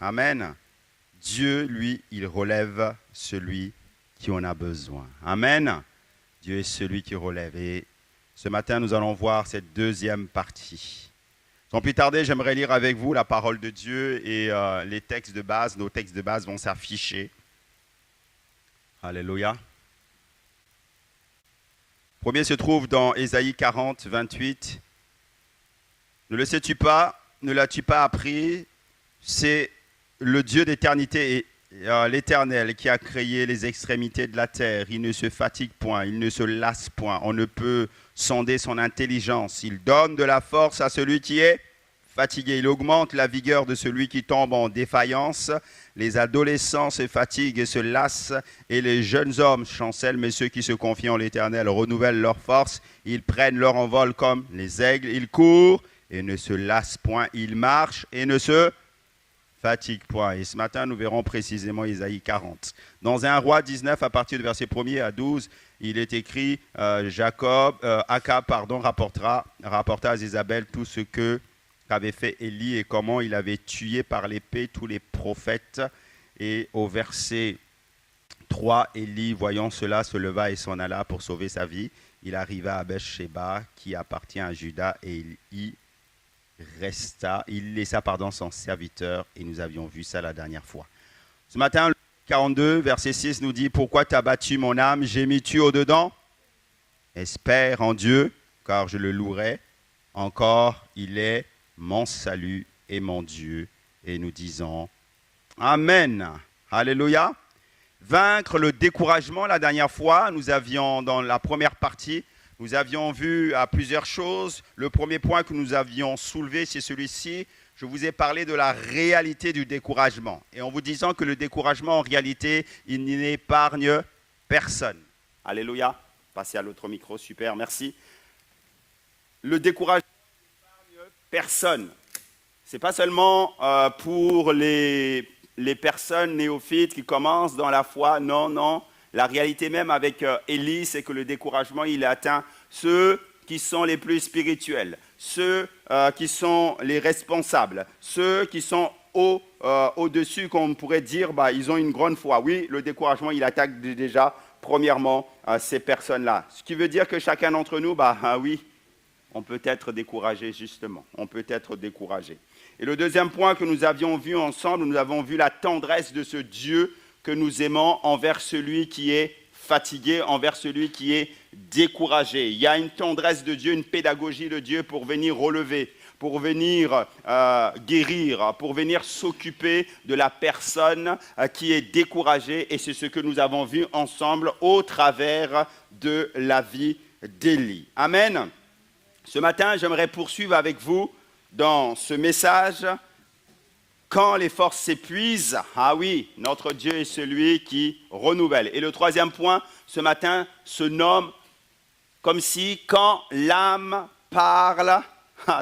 Amen. Dieu, lui, il relève celui qui en a besoin. Amen. Dieu est celui qui relève. Et ce matin, nous allons voir cette deuxième partie. Sans plus tarder, j'aimerais lire avec vous la parole de Dieu et les textes de base. Nos textes de base vont s'afficher. Alléluia. Premier se trouve dans Ésaïe 40, 28. Ne le sais-tu pas, ne l'as-tu pas appris? C'est le Dieu d'éternité et l'Éternel qui a créé les extrémités de la terre. Il ne se fatigue point, il ne se lasse point. On ne peut sonder son intelligence. Il donne de la force à celui qui est fatigué. Il augmente la vigueur de celui qui tombe en défaillance. Les adolescents se fatiguent et se lassent, et les jeunes hommes chancellent, mais ceux qui se confient en l'Éternel renouvellent leur force. Ils prennent leur envol comme les aigles. Ils courent et ne se lassent point. Ils marchent et ne se fatigue point. Et ce matin, nous verrons précisément Ésaïe 40. Dans 1 Roi 19, à partir du verset 1er à 12, il est écrit Akab rapporta à Jézabel tout ce qu'avait fait Élie et comment il avait tué par l'épée tous les prophètes. Et au verset 3, Élie, voyant cela, se leva et s'en alla pour sauver sa vie. Il arriva à Beersheba, qui appartient à Juda, et il laissa son serviteur, et nous avions vu ça la dernière fois. Ce matin, le 42, verset 6 nous dit « Pourquoi t'as battu mon âme? Gémis-tu au-dedans? Espère en Dieu, car je le louerai. Encore, il est mon salut et mon Dieu. » Et nous disons « Amen. » Alléluia. Vaincre le découragement, la dernière fois, nous avions dans la première partie, nous avions vu à plusieurs choses. Le premier point que nous avions soulevé, c'est celui-ci. Je vous ai parlé de la réalité du découragement. Et en vous disant que le découragement, en réalité, il n'épargne personne. Alléluia. Passez à l'autre micro, super, merci. Le découragement n'épargne personne. Ce n'est pas seulement pour les personnes néophytes qui commencent dans la foi, non. La réalité même avec Élie, c'est que le découragement, il atteint ceux qui sont les plus spirituels, ceux qui sont les responsables, ceux qui sont au-dessus, qu'on pourrait dire, ils ont une grande foi. Oui, le découragement, il attaque déjà, premièrement, ces personnes-là. Ce qui veut dire que chacun d'entre nous, oui, on peut être découragé, justement. On peut être découragé. Et le deuxième point que nous avions vu ensemble, nous avons vu la tendresse de ce Dieu que nous aimons envers celui qui est fatigué, envers celui qui est découragé. Il y a une tendresse de Dieu, une pédagogie de Dieu pour venir relever, pour venir guérir, pour venir s'occuper de la personne qui est découragée. Et c'est ce que nous avons vu ensemble au travers de la vie d'Élie. Amen. Ce matin, j'aimerais poursuivre avec vous dans ce message. Quand les forces s'épuisent, ah oui, notre Dieu est celui qui renouvelle. Et le troisième point, ce matin, se nomme comme si quand l'âme parle,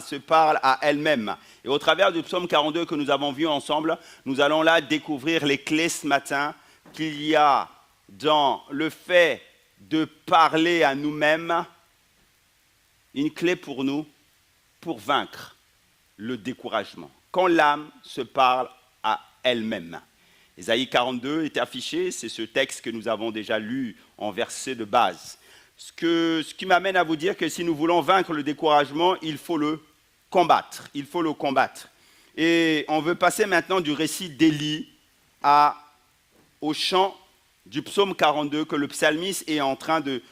se parle à elle-même. Et au travers du psaume 42 que nous avons vu ensemble, nous allons là découvrir les clés ce matin qu'il y a dans le fait de parler à nous-mêmes, une clé pour nous, pour vaincre le découragement. Quand l'âme se parle à elle-même. Ésaïe 42 est affiché, c'est ce texte que nous avons déjà lu en verset de base. Ce qui m'amène à vous dire que si nous voulons vaincre le découragement, il faut le combattre. Il faut le combattre. Et on veut passer maintenant du récit d'Élie au chant du psaume 42 que le psalmiste est en train de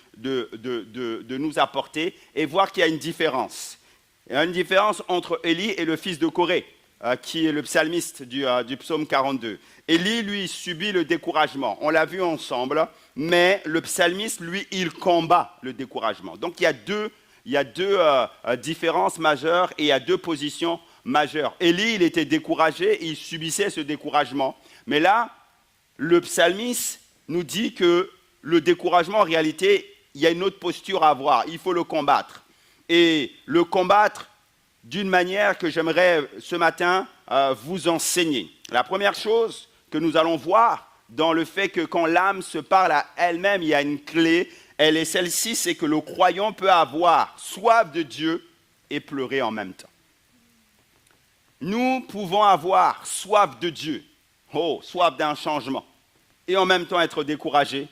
nous apporter et voir qu'il y a une différence. Il y a une différence entre Élie et le fils de Corée, qui est le psalmiste du psaume 42. Élie, lui, subit le découragement. On l'a vu ensemble, mais le psalmiste, lui, il combat le découragement. Donc, il y a deux différences majeures et il y a deux positions majeures. Élie, il était découragé, il subissait ce découragement. Mais là, le psalmiste nous dit que le découragement, en réalité, il y a une autre posture à avoir. Il faut le combattre. Et le combattre d'une manière que j'aimerais ce matin vous enseigner. La première chose que nous allons voir dans le fait que quand l'âme se parle à elle-même, il y a une clé, elle est celle-ci, c'est que le croyant peut avoir soif de Dieu et pleurer en même temps. Nous pouvons avoir soif de Dieu, soif d'un changement, et en même temps être découragé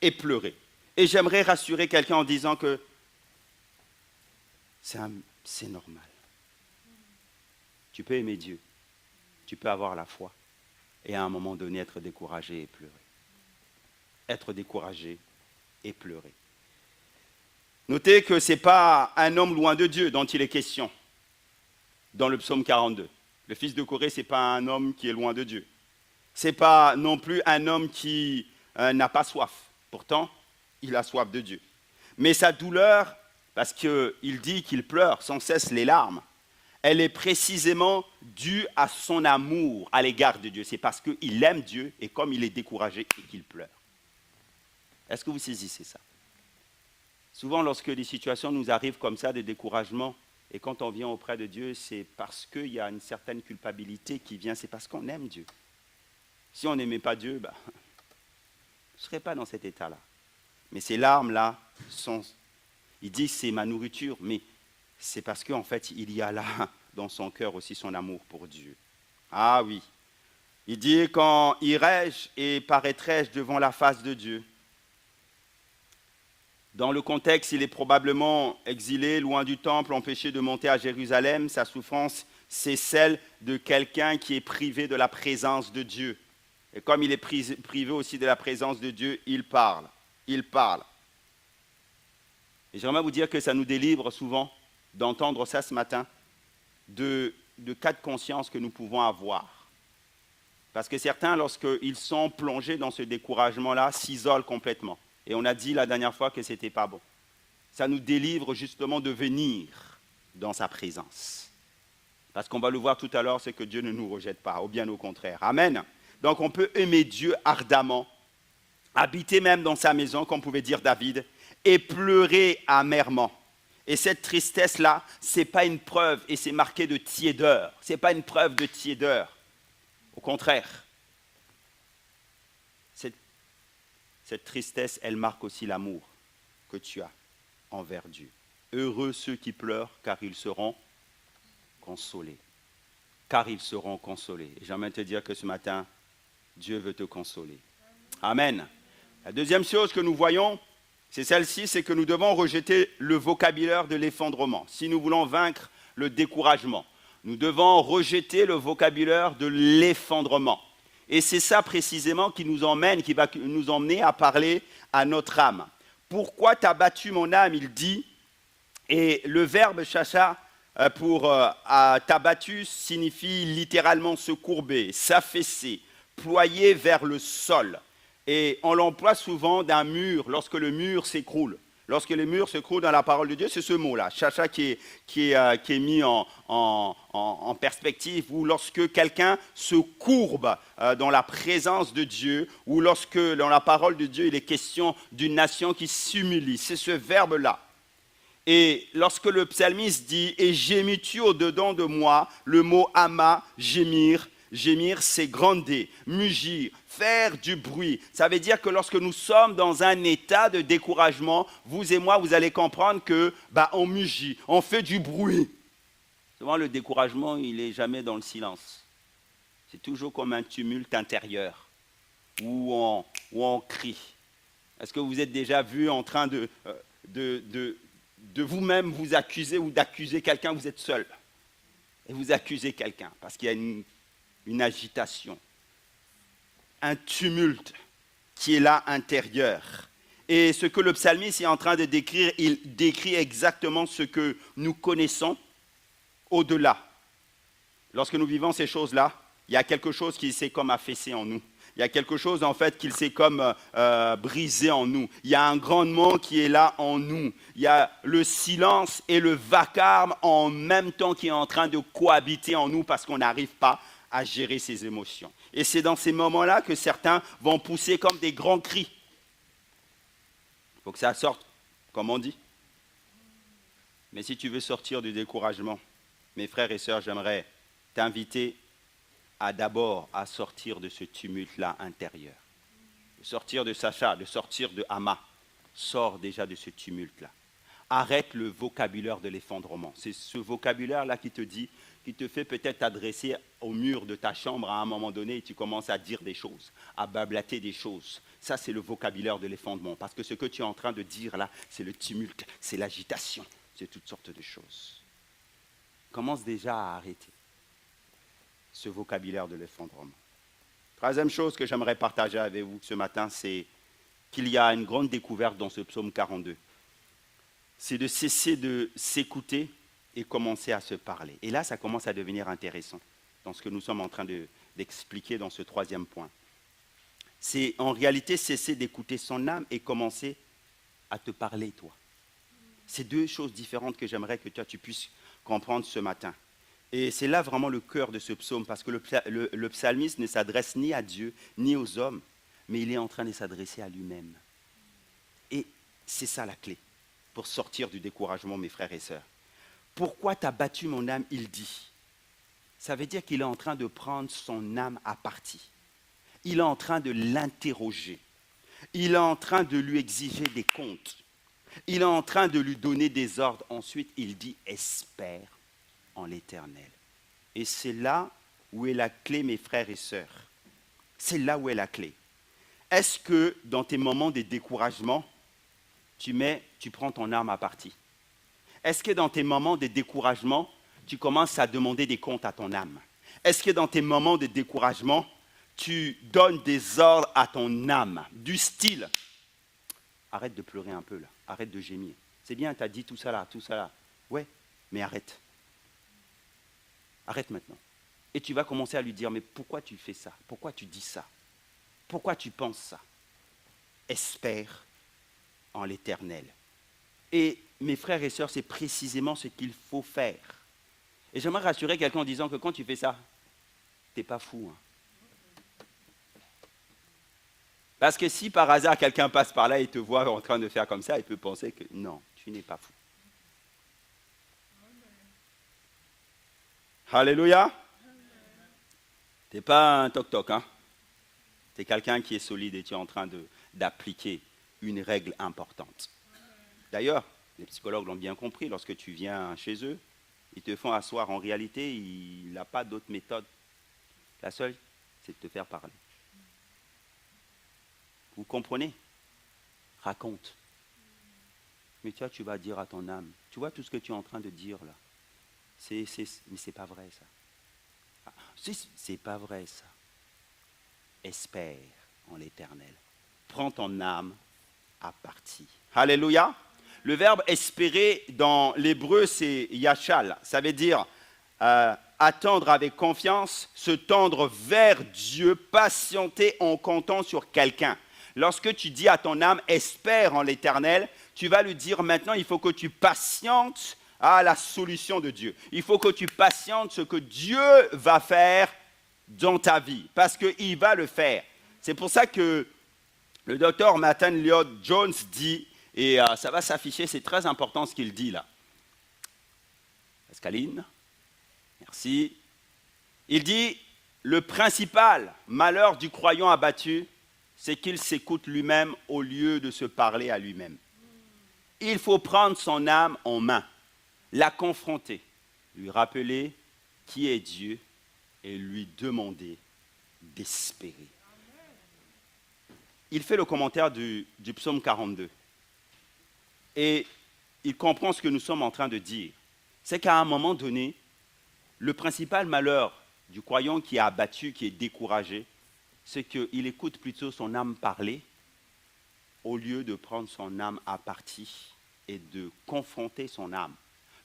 et pleurer. Et j'aimerais rassurer quelqu'un en disant que c'est normal. Tu peux aimer Dieu, tu peux avoir la foi, et à un moment donné être découragé et pleurer. Être découragé et pleurer. Notez que ce n'est pas un homme loin de Dieu dont il est question dans le psaume 42. Le fils de Corée, ce n'est pas un homme qui est loin de Dieu. Ce n'est pas non plus un homme qui n'a pas soif. Pourtant, il a soif de Dieu. Mais sa douleur, parce qu'il dit qu'il pleure sans cesse les larmes, elle est précisément due à son amour à l'égard de Dieu. C'est parce qu'il aime Dieu et comme il est découragé et qu'il pleure. Est-ce que vous saisissez ça? Souvent, lorsque des situations nous arrivent comme ça, de découragement, et quand on vient auprès de Dieu, c'est parce qu'il y a une certaine culpabilité qui vient, c'est parce qu'on aime Dieu. Si on n'aimait pas Dieu, on ne serait pas dans cet état-là. Mais ces larmes-là, il dit c'est ma nourriture, mais c'est parce qu'en fait, il y a là, dans son cœur aussi, son amour pour Dieu. Ah oui. Il dit quand irai-je et paraîtrai-je devant la face de Dieu. Dans le contexte, il est probablement exilé, loin du temple, empêché de monter à Jérusalem. Sa souffrance, c'est celle de quelqu'un qui est privé de la présence de Dieu. Et comme il est privé aussi de la présence de Dieu, il parle. Il parle. Et j'aimerais vous dire que ça nous délivre souvent d'entendre ça ce matin, de cas de conscience que nous pouvons avoir. Parce que certains, lorsqu'ils sont plongés dans ce découragement-là, s'isolent complètement. Et on a dit la dernière fois que ce n'était pas bon. Ça nous délivre justement de venir dans sa présence. Parce qu'on va le voir tout à l'heure, c'est que Dieu ne nous rejette pas, ou bien au contraire. Amen. Donc on peut aimer Dieu ardemment, habiter même dans sa maison, comme pouvait dire David, et pleurer amèrement. Et cette tristesse-là, ce n'est pas une preuve, et c'est marqué de tiédeur. Ce n'est pas une preuve de tiédeur. Au contraire. Cette tristesse, elle marque aussi l'amour que tu as envers Dieu. Heureux ceux qui pleurent, car ils seront consolés. Car ils seront consolés. Et j'aimerais te dire que ce matin, Dieu veut te consoler. Amen. La deuxième chose que nous voyons, c'est celle-ci, c'est que nous devons rejeter le vocabulaire de l'effondrement. Si nous voulons vaincre le découragement, nous devons rejeter le vocabulaire de l'effondrement. Et c'est ça précisément qui nous emmène, qui va nous emmener à parler à notre âme. Pourquoi t'as battu mon âme, il dit, et le verbe chacha pour t'as battu signifie littéralement se courber, s'affaisser, ployer vers le sol. Et on l'emploie souvent d'un mur, lorsque le mur s'écroule. Lorsque les murs s'écroulent dans la parole de Dieu, c'est ce mot-là, chacha, qui est mis en perspective, ou lorsque quelqu'un se courbe dans la présence de Dieu, ou lorsque dans la parole de Dieu, il est question d'une nation qui s'humilie. C'est ce verbe-là. Et lorsque le psalmiste dit « Et gémis-tu au-dedans de moi », le mot « ama », gémir, gémir, c'est gronder, mugir, faire du bruit. Ça veut dire que lorsque nous sommes dans un état de découragement, vous et moi, vous allez comprendre que on mugit, on fait du bruit. Souvent, le découragement, il n'est jamais dans le silence. C'est toujours comme un tumulte intérieur où on crie. Est-ce que vous êtes déjà vu en train de vous-même vous accuser ou d'accuser quelqu'un, vous êtes seul et vous accusez quelqu'un parce qu'il y a une agitation, un tumulte qui est là intérieur. Et ce que le psalmiste est en train de décrire, il décrit exactement ce que nous connaissons au-delà. Lorsque nous vivons ces choses-là, il y a quelque chose qui s'est comme affaissé en nous. Il y a quelque chose en fait qui s'est comme brisé en nous. Il y a un grondement qui est là en nous. Il y a le silence et le vacarme en même temps qui est en train de cohabiter en nous parce qu'on n'arrive pas à gérer ses émotions. Et c'est dans ces moments-là que certains vont pousser comme des grands cris. Il faut que ça sorte, comme on dit. Mais si tu veux sortir du découragement, mes frères et sœurs, j'aimerais t'inviter d'abord à sortir de ce tumulte-là intérieur. De sortir de Sacha, de sortir de Hama. Sors déjà de ce tumulte-là. arrête le vocabulaire de l'effondrement. C'est ce vocabulaire-là qui te fait peut-être t'adresser au mur de ta chambre à un moment donné et tu commences à dire des choses, à bablater des choses. Ça, c'est le vocabulaire de l'effondrement. Parce que ce que tu es en train de dire là, c'est le tumulte, c'est l'agitation, c'est toutes sortes de choses. Commence déjà à arrêter ce vocabulaire de l'effondrement. Troisième chose que j'aimerais partager avec vous ce matin, c'est qu'il y a une grande découverte dans ce psaume 42. C'est de cesser de s'écouter et commencer à se parler. Et là, ça commence à devenir intéressant dans ce que nous sommes en train d'expliquer dans ce troisième point. C'est en réalité cesser d'écouter son âme et commencer à te parler, toi. C'est deux choses différentes que j'aimerais que toi, tu puisses comprendre ce matin. Et c'est là vraiment le cœur de ce psaume, parce que le psalmiste ne s'adresse ni à Dieu, ni aux hommes, mais il est en train de s'adresser à lui-même. Et c'est ça la clé pour sortir du découragement, mes frères et sœurs. Pourquoi t'as battu mon âme, il dit. Ça veut dire qu'il est en train de prendre son âme à partie. Il est en train de l'interroger. Il est en train de lui exiger des comptes. Il est en train de lui donner des ordres. Ensuite, il dit « espère en l'Éternel ». Et c'est là où est la clé, mes frères et sœurs. C'est là où est la clé. Est-ce que dans tes moments de découragement, tu prends ton âme à partie? Est-ce que dans tes moments de découragement, tu commences à demander des comptes à ton âme? Est-ce que dans tes moments de découragement, tu donnes des ordres à ton âme, du style « arrête de pleurer un peu là, arrête de gémir. C'est bien, tu as dit tout ça là. Ouais, mais arrête. Arrête maintenant. » Et tu vas commencer à lui dire « mais pourquoi tu fais ça? Pourquoi tu dis ça? Pourquoi tu penses ça? » Espère en l'Éternel. Et mes frères et sœurs, c'est précisément ce qu'il faut faire. Et j'aimerais rassurer quelqu'un en disant que quand tu fais ça, tu n'es pas fou. Hein. Parce que si par hasard quelqu'un passe par là et te voit en train de faire comme ça, il peut penser que non, tu n'es pas fou. Alléluia. Tu n'es pas un toc-toc. Hein? Tu es quelqu'un qui est solide et tu es en train d'appliquer une règle importante. D'ailleurs, les psychologues l'ont bien compris, lorsque tu viens chez eux, ils te font asseoir. En réalité, il n'a pas d'autre méthode. La seule, c'est de te faire parler. Vous comprenez? Raconte. Mais tu vas dire à ton âme, tu vois tout ce que tu es en train de dire là. Mais c'est pas vrai ça. Ah, c'est pas vrai ça. Espère en l'Éternel. Prends ton âme à partie. Alléluia. Le verbe espérer dans l'hébreu, c'est yachal. Ça veut dire attendre avec confiance, se tendre vers Dieu, patienter en comptant sur quelqu'un. Lorsque tu dis à ton âme, espère en l'Éternel, tu vas lui dire maintenant, il faut que tu patientes à la solution de Dieu. Il faut que tu patientes ce que Dieu va faire dans ta vie, parce qu'il va le faire. C'est pour ça que le docteur Nathan Lloyd Jones dit, et ça va s'afficher, c'est très important ce qu'il dit là. Pascaline, merci. Il dit, le principal malheur du croyant abattu, c'est qu'il s'écoute lui-même au lieu de se parler à lui-même. Il faut prendre son âme en main, la confronter, lui rappeler qui est Dieu et lui demander d'espérer. Il fait le commentaire du psaume 42 et il comprend ce que nous sommes en train de dire. C'est qu'à un moment donné, le principal malheur du croyant qui est abattu, qui est découragé, c'est qu'il écoute plutôt son âme parler au lieu de prendre son âme à partie et de confronter son âme,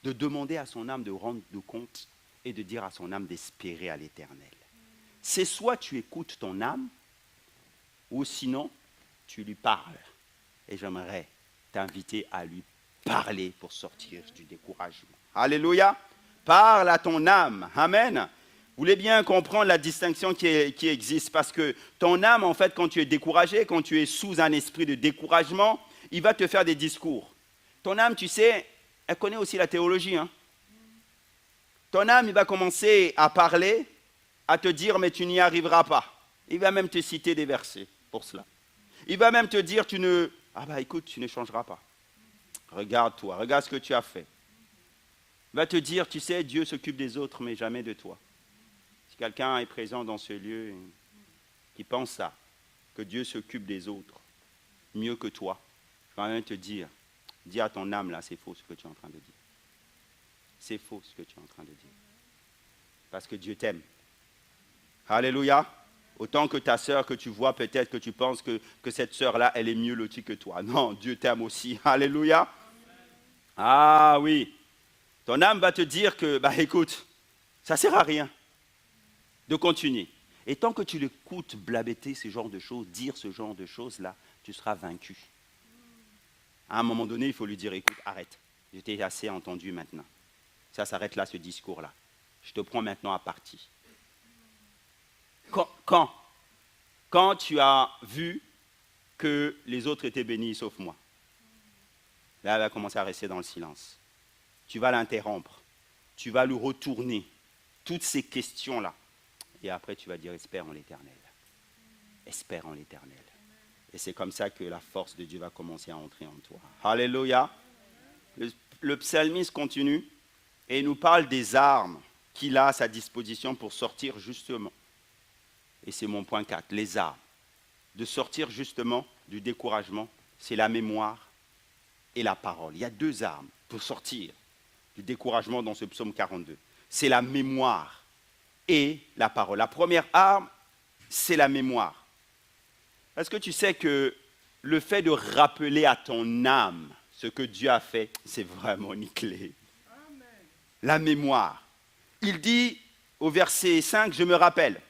de demander à son âme de rendre compte et de dire à son âme d'espérer à l'Éternel. C'est soit tu écoutes ton âme, ou sinon tu lui parles. Et j'aimerais t'inviter à lui parler pour sortir du découragement. Alléluia. Parle à ton âme. Amen. Vous voulez bien comprendre la distinction qui existe, parce que ton âme, en fait, quand tu es découragé, quand tu es sous un esprit de découragement, il va te faire des discours. Ton âme, tu sais, elle connaît aussi la théologie. Hein? Ton âme, il va commencer à parler, à te dire, mais tu n'y arriveras pas. Il va même te citer des versets pour cela. Il va même te dire, écoute, tu ne changeras pas. Regarde-toi, regarde ce que tu as fait. Il va te dire, tu sais, Dieu s'occupe des autres, mais jamais de toi. Si quelqu'un est présent dans ce lieu qui pense ça, que Dieu s'occupe des autres mieux que toi, je vais même te dire, dis à ton âme là, c'est faux ce que tu es en train de dire. C'est faux ce que tu es en train de dire. Parce que Dieu t'aime. Alléluia. Autant que ta sœur que tu vois, peut-être que tu penses que cette sœur-là, elle est mieux lotie que toi. Non, Dieu t'aime aussi. Alléluia. Ah oui. Ton âme va te dire que, écoute, ça ne sert à rien de continuer. Et tant que tu l'écoutes blabéter ce genre de choses, dire ce genre de choses-là, tu seras vaincu. À un moment donné, il faut lui dire, écoute, arrête. Je t'ai assez entendu maintenant. Ça s'arrête là, ce discours-là. Je te prends maintenant à partie. Quand tu as vu que les autres étaient bénis sauf moi, là, elle va commencer à rester dans le silence. Tu vas l'interrompre. Tu vas lui retourner toutes ces questions-là. Et après, tu vas dire, espère en l'Éternel. Espère en l'Éternel. Et c'est comme ça que la force de Dieu va commencer à entrer en toi. Alléluia. Le psalmiste continue et il nous parle des armes qu'il a à sa disposition pour sortir justement. Et c'est mon point 4, les armes. De sortir justement du découragement, c'est la mémoire et la parole. Il y a deux armes pour sortir du découragement dans ce psaume 42. C'est la mémoire et la parole. La première arme, c'est la mémoire. Est-ce que tu sais que le fait de rappeler à ton âme ce que Dieu a fait, c'est vraiment une clé. Amen. La mémoire. Il dit au verset 5, je me rappelle.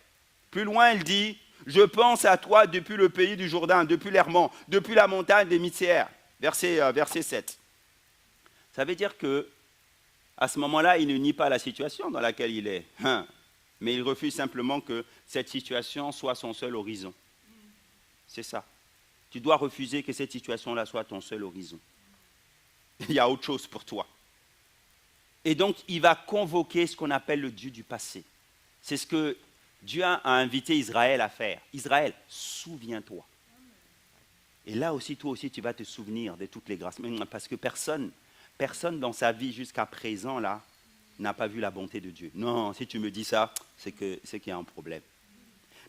Plus loin, il dit, je pense à toi depuis le pays du Jourdain, depuis l'Hermon, depuis la montagne des Mythières. Verset 7. Ça veut dire que à ce moment-là, il ne nie pas la situation dans laquelle il est. Mais il refuse simplement que cette situation soit son seul horizon. C'est ça. Tu dois refuser que cette situation-là soit ton seul horizon. Il y a autre chose pour toi. Et donc, il va convoquer ce qu'on appelle le Dieu du passé. C'est ce que Dieu a invité Israël à faire. Israël, souviens-toi. Et là aussi, toi aussi, tu vas te souvenir de toutes les grâces. Parce que personne dans sa vie jusqu'à présent, là, n'a pas vu la bonté de Dieu. Non, si tu me dis ça, c'est qu'il y a un problème.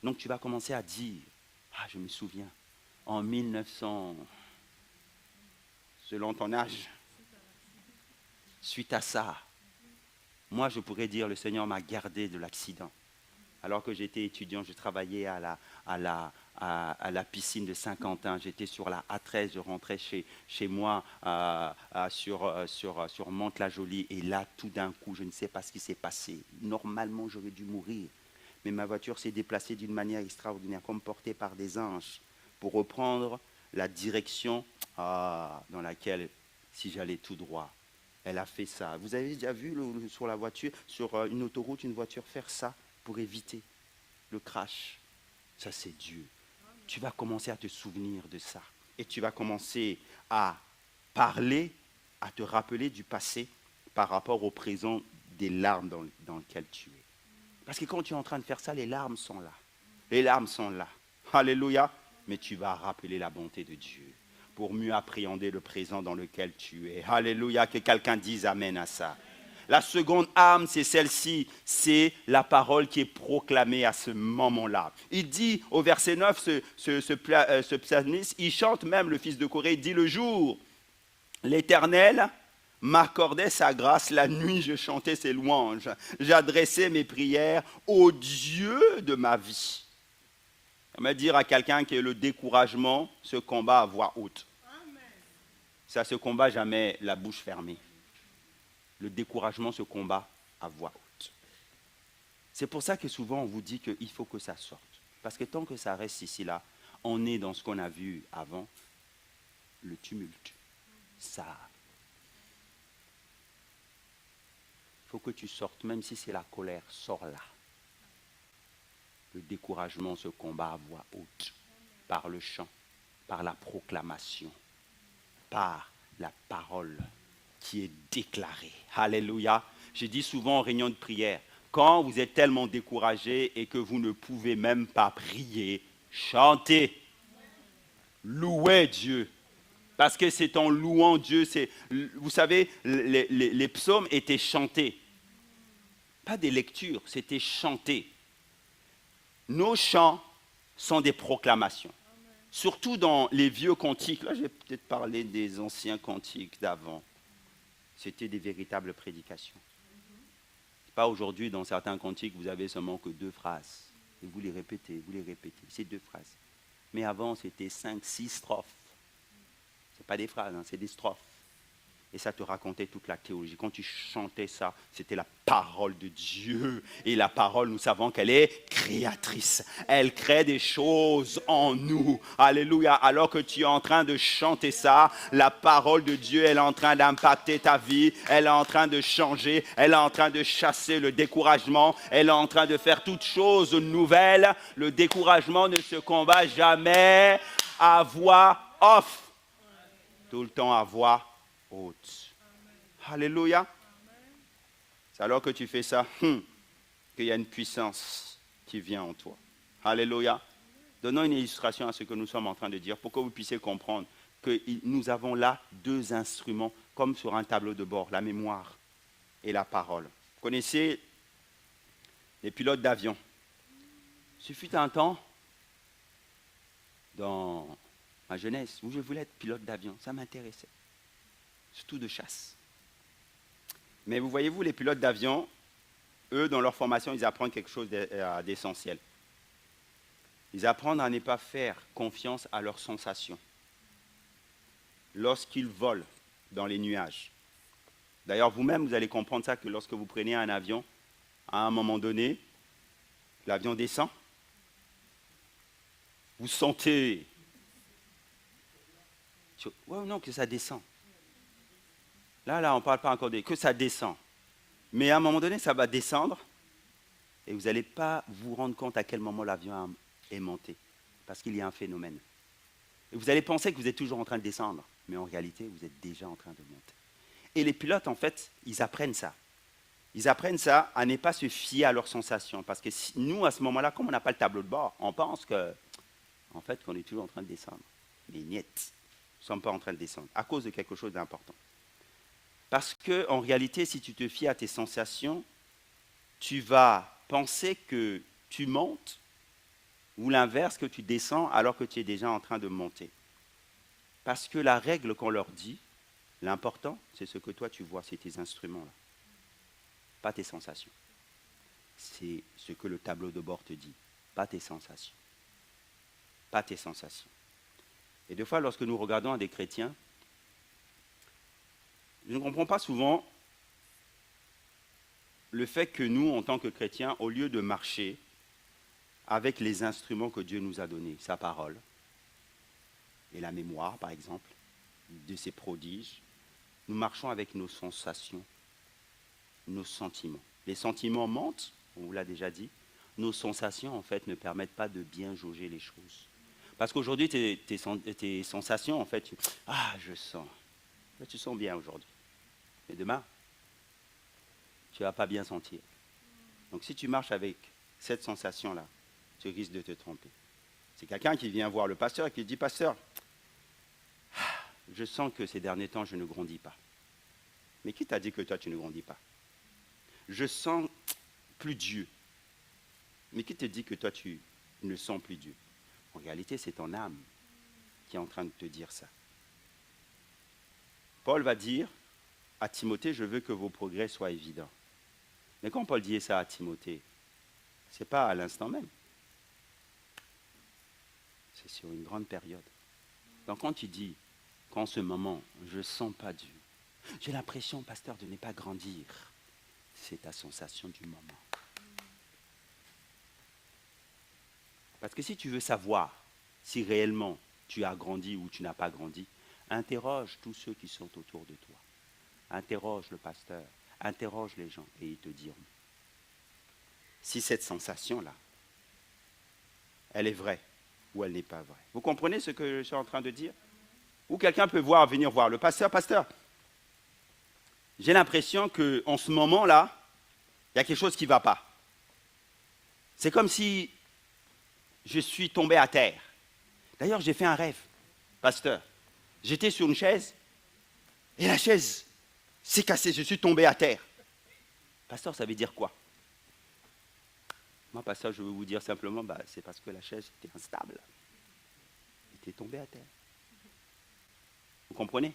Donc, tu vas commencer à dire, je me souviens, en 1900, selon ton âge, suite à ça, moi, je pourrais dire, le Seigneur m'a gardé de l'accident. Alors que j'étais étudiant, je travaillais à la piscine de Saint-Quentin. J'étais sur la A13, je rentrais chez moi sur Mantes-la-Jolie. Et là, tout d'un coup, je ne sais pas ce qui s'est passé. Normalement, j'aurais dû mourir. Mais ma voiture s'est déplacée d'une manière extraordinaire, comme portée par des anges, pour reprendre la direction dans laquelle, si j'allais tout droit, elle a fait ça. Vous avez déjà vu sur la voiture, sur une autoroute, une voiture faire ça pour éviter le crash? Ça, c'est Dieu. Tu vas commencer à te souvenir de ça. Et tu vas commencer à parler, à te rappeler du passé par rapport au présent des larmes dans lesquelles tu es. Parce que quand tu es en train de faire ça, les larmes sont là. Les larmes sont là. Alléluia. Mais tu vas rappeler la bonté de Dieu pour mieux appréhender le présent dans lequel tu es. Alléluia. Que quelqu'un dise amen à ça. La seconde arme, c'est celle-ci, c'est la parole qui est proclamée à ce moment-là. Il dit au verset 9, ce psalmiste, il chante même, le fils de Corée, il dit le jour, l'Éternel m'accordait sa grâce, la nuit je chantais ses louanges, j'adressais mes prières au Dieu de ma vie. On va dire à quelqu'un que le découragement se combat à voix haute. Ça se combat jamais la bouche fermée. Le découragement se combat à voix haute. C'est pour ça que souvent on vous dit qu'il faut que ça sorte. Parce que tant que ça reste ici, là, on est dans ce qu'on a vu avant, le tumulte. Ça. Il faut que tu sortes, même si c'est la colère, sors là. Le découragement se combat à voix haute, par le chant, par la proclamation, par la parole qui est déclaré. Alléluia. Je dis souvent en réunion de prière, quand vous êtes tellement découragé et que vous ne pouvez même pas prier, chantez, louez Dieu. Parce que c'est en louant Dieu. Vous savez, les psaumes étaient chantés. Pas des lectures, c'était chanté. Nos chants sont des proclamations. Surtout dans les vieux cantiques. Là, je vais peut-être parler des anciens cantiques d'avant. C'était des véritables prédications. Pas aujourd'hui, dans certains cantiques, vous avez seulement que 2 phrases. Et vous les répétez. C'est 2 phrases. Mais avant, c'était 5, 6 strophes. Ce n'est pas des phrases, c'est des strophes. Et ça te racontait toute la théologie. Quand tu chantais ça, c'était la parole de Dieu. Et la parole, nous savons qu'elle est créatrice. Elle crée des choses en nous. Alléluia. Alors que tu es en train de chanter ça, la parole de Dieu, elle est en train d'impacter ta vie. Elle est en train de changer. Elle est en train de chasser le découragement. Elle est en train de faire toutes choses nouvelles. Le découragement ne se combat jamais à voix off. Tout le temps à voix haute. Alléluia. C'est alors que tu fais ça qu'il y a une puissance qui vient en toi. Alléluia. Donnons une illustration à ce que nous sommes en train de dire pour que vous puissiez comprendre que nous avons là 2 instruments comme sur un tableau de bord, la mémoire et la parole. Vous connaissez les pilotes d'avion. Il fut un temps dans ma jeunesse où je voulais être pilote d'avion. Ça m'intéressait. Surtout de chasse. Mais vous voyez-vous, les pilotes d'avion, eux, dans leur formation, ils apprennent quelque chose d'essentiel. Ils apprennent à ne pas faire confiance à leurs sensations lorsqu'ils volent dans les nuages. D'ailleurs, vous-même, vous allez comprendre ça, que lorsque vous prenez un avion, à un moment donné, l'avion descend. Vous sentez... Ouais, non, que ça descend. Là, on ne parle pas encore que ça descend. Mais à un moment donné, ça va descendre et vous n'allez pas vous rendre compte à quel moment l'avion est monté. Parce qu'il y a un phénomène. Et vous allez penser que vous êtes toujours en train de descendre. Mais en réalité, vous êtes déjà en train de monter. Et les pilotes, en fait, ils apprennent ça. Ils apprennent ça à ne pas se fier à leurs sensations. Parce que nous, à ce moment-là, comme on n'a pas le tableau de bord, on pense en fait, qu'on est toujours en train de descendre. Mais niet, nous ne sommes pas en train de descendre. À cause de quelque chose d'important. Parce qu'en réalité, si tu te fies à tes sensations, tu vas penser que tu montes ou l'inverse, que tu descends alors que tu es déjà en train de monter. Parce que la règle qu'on leur dit, l'important, c'est ce que toi tu vois, c'est tes instruments-là. Pas tes sensations. C'est ce que le tableau de bord te dit, pas tes sensations. Pas tes sensations. Et des fois, lorsque nous regardons des chrétiens, je ne comprends pas souvent le fait que nous, en tant que chrétiens, au lieu de marcher avec les instruments que Dieu nous a donnés, sa parole, et la mémoire, par exemple, de ses prodiges, nous marchons avec nos sensations, nos sentiments. Les sentiments mentent, on vous l'a déjà dit. Nos sensations, en fait, ne permettent pas de bien jauger les choses. Parce qu'aujourd'hui, tes sensations, en fait, je sens. Là, tu sens bien aujourd'hui. Mais demain, tu ne vas pas bien sentir. Donc si tu marches avec cette sensation-là, tu risques de te tromper. C'est quelqu'un qui vient voir le pasteur et qui dit, pasteur, je sens que ces derniers temps, je ne grandis pas. Mais qui t'a dit que toi, tu ne grandis pas? Je sens plus Dieu. Mais qui te dit que toi, tu ne sens plus Dieu? En réalité, c'est ton âme qui est en train de te dire ça. Paul va dire à Timothée, je veux que vos progrès soient évidents. Mais quand Paul dit ça à Timothée, ce n'est pas à l'instant même. C'est sur une grande période. Donc quand tu dis qu'en ce moment, je ne sens pas Dieu, j'ai l'impression, pasteur, de ne pas grandir, c'est ta sensation du moment. Parce que si tu veux savoir si réellement tu as grandi ou tu n'as pas grandi, interroge tous ceux qui sont autour de toi. Interroge le pasteur, interroge les gens et ils te diront si cette sensation-là, elle est vraie ou elle n'est pas vraie. Vous comprenez ce que je suis en train de dire? Ou quelqu'un peut venir voir le pasteur, pasteur, j'ai l'impression qu'en ce moment-là, il y a quelque chose qui ne va pas. C'est comme si je suis tombé à terre. D'ailleurs, j'ai fait un rêve, pasteur. J'étais sur une chaise et la chaise s'est cassée, je suis tombé à terre. Pasteur, ça veut dire quoi? Moi, pasteur, je veux vous dire simplement, c'est parce que la chaise était instable. Elle était tombée à terre. Vous comprenez?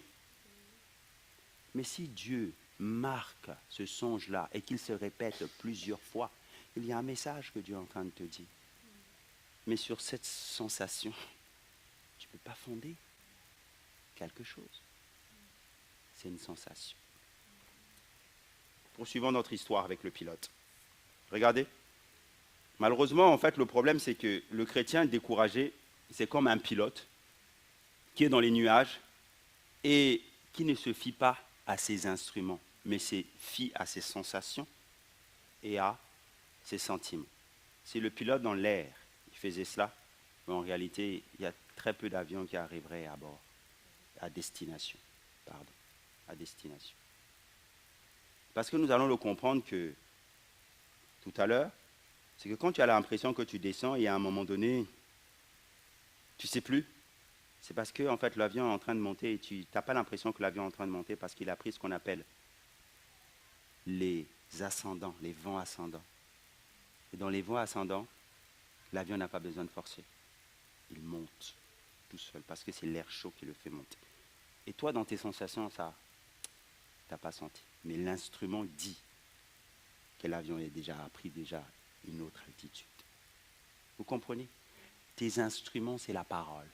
Mais si Dieu marque ce songe-là et qu'il se répète plusieurs fois, il y a un message que Dieu est en train de te dire. Mais sur cette sensation, tu ne peux pas fonder quelque chose. C'est une sensation. Poursuivons notre histoire avec le pilote. Regardez. Malheureusement, en fait, le problème, c'est que le chrétien découragé, c'est comme un pilote qui est dans les nuages et qui ne se fie pas à ses instruments, mais se fie à ses sensations et à ses sentiments. Si le pilote dans l'air, il faisait cela, mais en réalité, il y a très peu d'avions qui arriveraient à bord, à destination. À destination. Parce que nous allons le comprendre que tout à l'heure, c'est que quand tu as l'impression que tu descends et à un moment donné, tu ne sais plus, c'est parce que en fait, l'avion est en train de monter et tu n'as pas l'impression que l'avion est en train de monter parce qu'il a pris ce qu'on appelle les ascendants, les vents ascendants. Et dans les vents ascendants, l'avion n'a pas besoin de forcer. Il monte tout seul parce que c'est l'air chaud qui le fait monter. Et toi, dans tes sensations, ça, tu n'as pas senti. Mais l'instrument dit que l'avion a pris une autre altitude. Vous comprenez? Tes instruments, c'est la parole.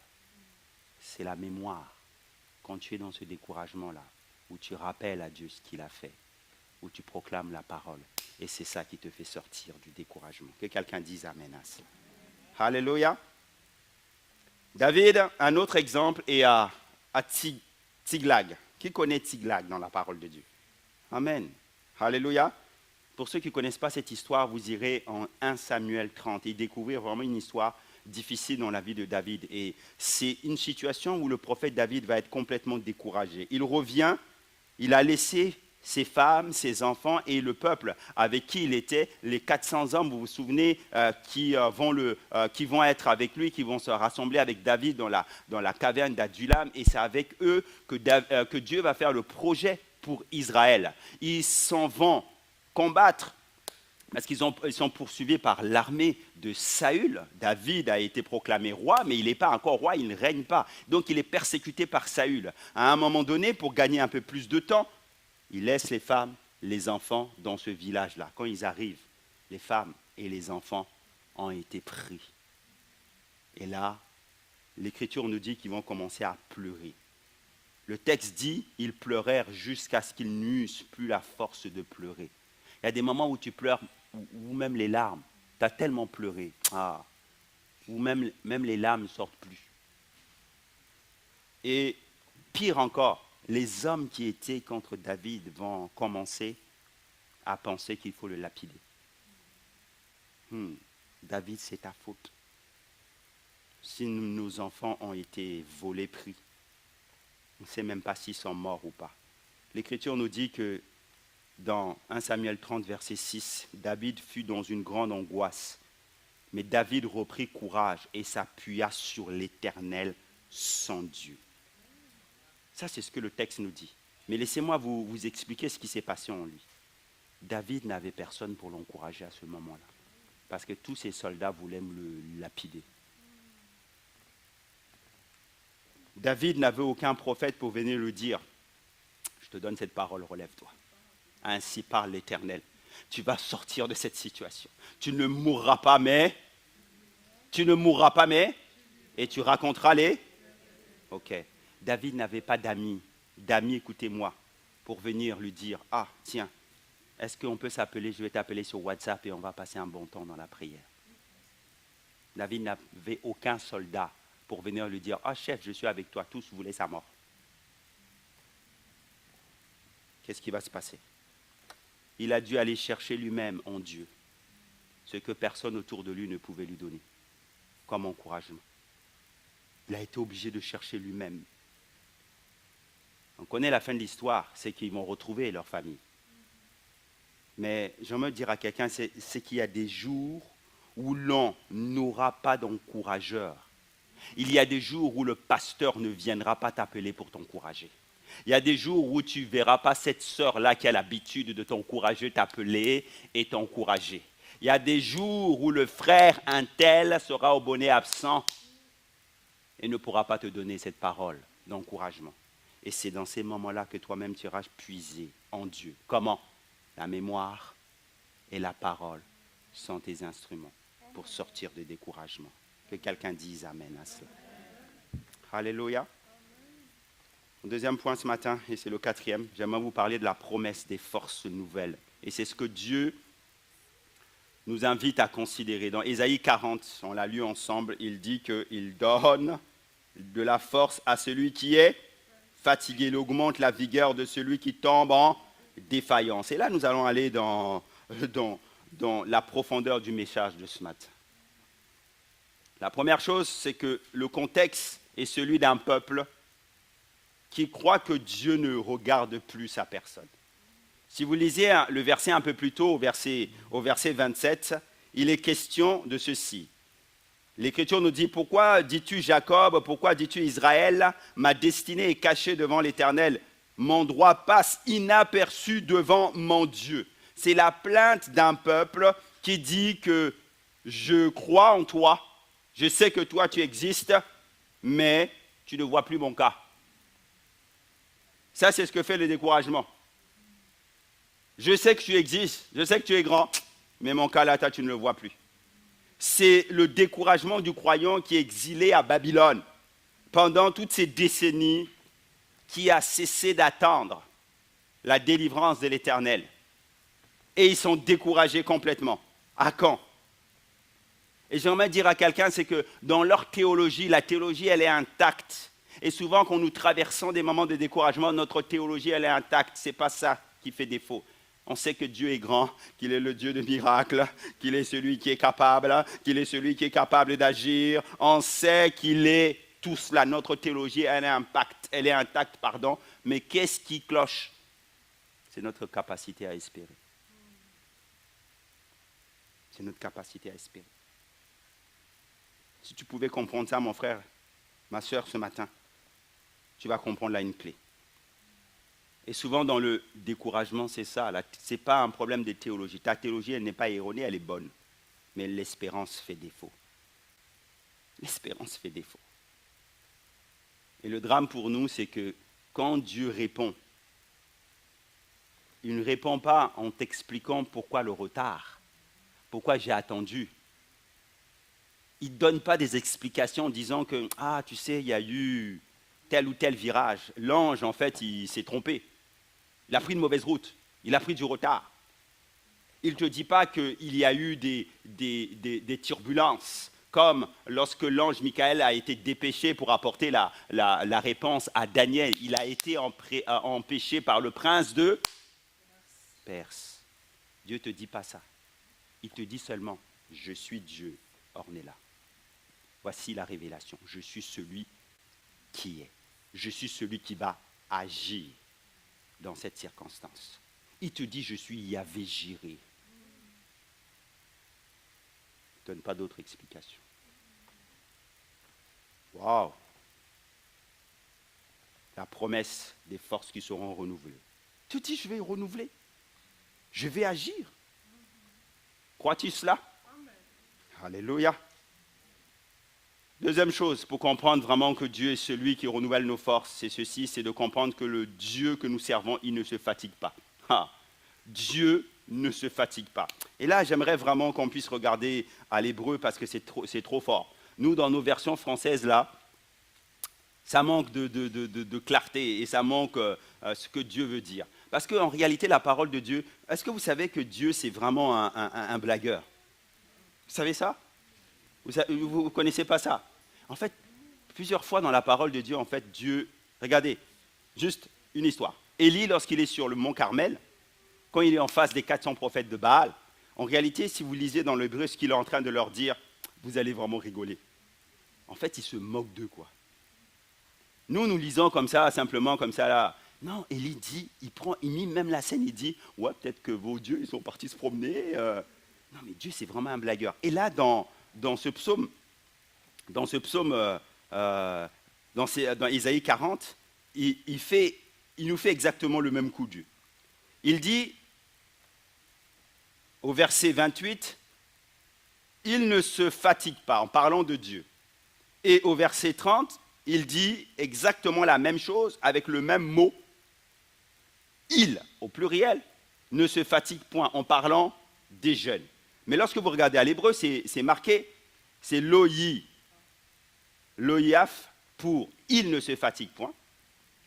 C'est la mémoire. Quand tu es dans ce découragement-là, où tu rappelles à Dieu ce qu'il a fait, où tu proclames la parole. Et c'est ça qui te fait sortir du découragement. Que quelqu'un dise amen à ça. Alléluia. David, un autre exemple, est à Tiglag. Qui connaît Tiglag dans la parole de Dieu? Amen. Alléluia. Pour ceux qui ne connaissent pas cette histoire, vous irez en 1 Samuel 30 et découvrir vraiment une histoire difficile dans la vie de David. Et c'est une situation où le prophète David va être complètement découragé. Il revient, il a laissé ses femmes, ses enfants et le peuple avec qui il était, les 400 hommes, vous vous souvenez, qui vont être avec lui, qui vont se rassembler avec David dans la caverne d'Adulam. Et c'est avec eux que Dieu va faire le projet pour Israël. Ils s'en vont combattre parce qu'ils sont poursuivis par l'armée de Saül. David a été proclamé roi, mais il n'est pas encore roi, il ne règne pas. Donc il est persécuté par Saül. À un moment donné, pour gagner un peu plus de temps, il laisse les femmes, les enfants dans ce village-là. Quand ils arrivent, les femmes et les enfants ont été pris. Et là, l'Écriture nous dit qu'ils vont commencer à pleurer. Le texte dit, ils pleurèrent jusqu'à ce qu'ils n'eussent plus la force de pleurer. Il y a des moments où tu pleures, ou même les larmes. Tu as tellement pleuré. Ou même les larmes ne sortent plus. Et pire encore, les hommes qui étaient contre David vont commencer à penser qu'il faut le lapider. David, c'est ta faute. Si nos enfants ont été volés, pris, on ne sait même pas s'ils sont morts ou pas. L'Écriture nous dit que dans 1 Samuel 30, verset 6, David fut dans une grande angoisse. Mais David reprit courage et s'appuya sur l'Éternel, son Dieu. Ça, c'est ce que le texte nous dit. Mais laissez-moi vous expliquer ce qui s'est passé en lui. David n'avait personne pour l'encourager à ce moment-là. Parce que tous ses soldats voulaient le lapider. David n'avait aucun prophète pour venir lui dire, je te donne cette parole, relève-toi. Ainsi parle l'Éternel. Tu vas sortir de cette situation. Tu ne mourras pas, mais et tu raconteras les... Ok. David n'avait pas d'amis, écoutez-moi, pour venir lui dire, tiens, est-ce qu'on peut s'appeler, je vais t'appeler sur WhatsApp et on va passer un bon temps dans la prière. David n'avait aucun soldat pour venir lui dire, chef, je suis avec toi, tous voulaient sa mort. Qu'est-ce qui va se passer? Il a dû aller chercher lui-même en Dieu ce que personne autour de lui ne pouvait lui donner comme encouragement. Il a été obligé de chercher lui-même. On connaît la fin de l'histoire, c'est qu'ils vont retrouver leur famille. Mais j'aimerais dire à quelqu'un, c'est qu'il y a des jours où l'on n'aura pas d'encourageur Il y a des jours où le pasteur ne viendra pas t'appeler pour t'encourager. Il y a des jours où tu ne verras pas cette sœur-là qui a l'habitude de t'encourager, t'appeler et t'encourager. Il y a des jours où le frère un tel sera au bonnet absent et ne pourra pas te donner cette parole d'encouragement. Et c'est dans ces moments-là que toi-même tu iras puiser en Dieu. Comment? La mémoire et la parole sont tes instruments pour sortir de découragement. Que quelqu'un dise Amen à cela. Alléluia. Deuxième point ce matin, et c'est le quatrième, j'aimerais vous parler de la promesse des forces nouvelles. Et c'est ce que Dieu nous invite à considérer. Dans Ésaïe 40, on l'a lu ensemble, il dit qu'il donne de la force à celui qui est fatigué. Il augmente la vigueur de celui qui tombe en défaillance. Et là, nous allons aller dans la profondeur du message de ce matin. La première chose, c'est que le contexte est celui d'un peuple qui croit que Dieu ne regarde plus sa personne. Si vous lisez le verset un peu plus tôt, au verset 27, il est question de ceci. L'Écriture nous dit, pourquoi dis-tu Jacob, pourquoi dis-tu Israël, ma destinée est cachée devant l'Éternel, mon droit passe inaperçu devant mon Dieu. C'est la plainte d'un peuple qui dit que je crois en toi, je sais que toi tu existes, mais tu ne vois plus mon cas. Ça, c'est ce que fait le découragement. Je sais que tu existes, je sais que tu es grand, mais mon cas là, toi, tu ne le vois plus. C'est le découragement du croyant qui est exilé à Babylone pendant toutes ces décennies, qui a cessé d'attendre la délivrance de l'Éternel. Et ils sont découragés complètement. À quand? Et j'aimerais dire à quelqu'un, c'est que dans leur théologie, la théologie, elle est intacte. Et souvent, quand nous traversons des moments de découragement, notre théologie, elle est intacte. Ce n'est pas ça qui fait défaut. On sait que Dieu est grand, qu'il est le Dieu de miracles, qu'il est celui qui est capable, qu'il est celui qui est capable d'agir. On sait qu'il est tout cela. Notre théologie, elle est intacte, mais qu'est-ce qui cloche? C'est notre capacité à espérer. C'est notre capacité à espérer. Si tu pouvais comprendre ça, mon frère, ma soeur, ce matin, tu vas comprendre là une clé. Et souvent dans le découragement, c'est ça. Ce n'est pas un problème de théologie. Ta théologie, elle n'est pas erronée, elle est bonne. Mais l'espérance fait défaut. L'espérance fait défaut. Et le drame pour nous, c'est que quand Dieu répond, il ne répond pas en t'expliquant pourquoi le retard, pourquoi j'ai attendu. Il ne donne pas des explications en disant que, ah, tu sais, il y a eu tel ou tel virage. L'ange, en fait, il s'est trompé. Il a pris une mauvaise route. Il a pris du retard. Il ne te dit pas qu'il y a eu des turbulences, comme lorsque l'ange Michael a été dépêché pour apporter la réponse à Daniel. Il a été empêché par le prince de Perse. Dieu ne te dit pas ça. Il te dit seulement, je suis Dieu, orné là. Voici la révélation. Je suis celui qui est. Je suis celui qui va agir dans cette circonstance. Il te dit, je suis Yahvé Jiré. Il ne donne pas d'autre explication. Waouh! La promesse des forces qui seront renouvelées. Tu te dis, je vais renouveler. Je vais agir. Crois-tu cela? Alléluia. Deuxième chose, pour comprendre vraiment que Dieu est celui qui renouvelle nos forces, c'est ceci, c'est de comprendre que le Dieu que nous servons, il ne se fatigue pas. Ah, Dieu ne se fatigue pas. Et là, j'aimerais vraiment qu'on puisse regarder à l'hébreu parce que c'est trop fort. Nous, dans nos versions françaises, là, ça manque de clarté et ça manque ce que Dieu veut dire. Parce qu'en réalité, la parole de Dieu, est-ce que vous savez que Dieu, c'est vraiment un blagueur? Vous savez ça? Vous ne connaissez pas ça? En fait, plusieurs fois dans la parole de Dieu, en fait, Dieu... Regardez, juste une histoire. Élie, lorsqu'il est sur le mont Carmel, quand il est en face des 400 prophètes de Baal, en réalité, si vous lisez dans l'hébreu ce qu'il est en train de leur dire, vous allez vraiment rigoler. En fait, il se moque d'eux, quoi. Nous lisons comme ça, simplement comme ça, là. Non, Élie dit, il mit même la scène, il dit, ouais, peut-être que vos dieux, ils sont partis se promener. Non, mais Dieu, c'est vraiment un blagueur. Et là, dans ce psaume dans Isaïe 40, il nous fait exactement le même coup, Dieu. Il dit, au verset 28, il ne se fatigue pas, en parlant de Dieu. Et au verset 30, il dit exactement la même chose avec le même mot. Il, au pluriel, ne se fatigue point, en parlant des jeunes. Mais lorsque vous regardez à l'hébreu, c'est marqué, c'est loïaf pour il ne se fatigue point,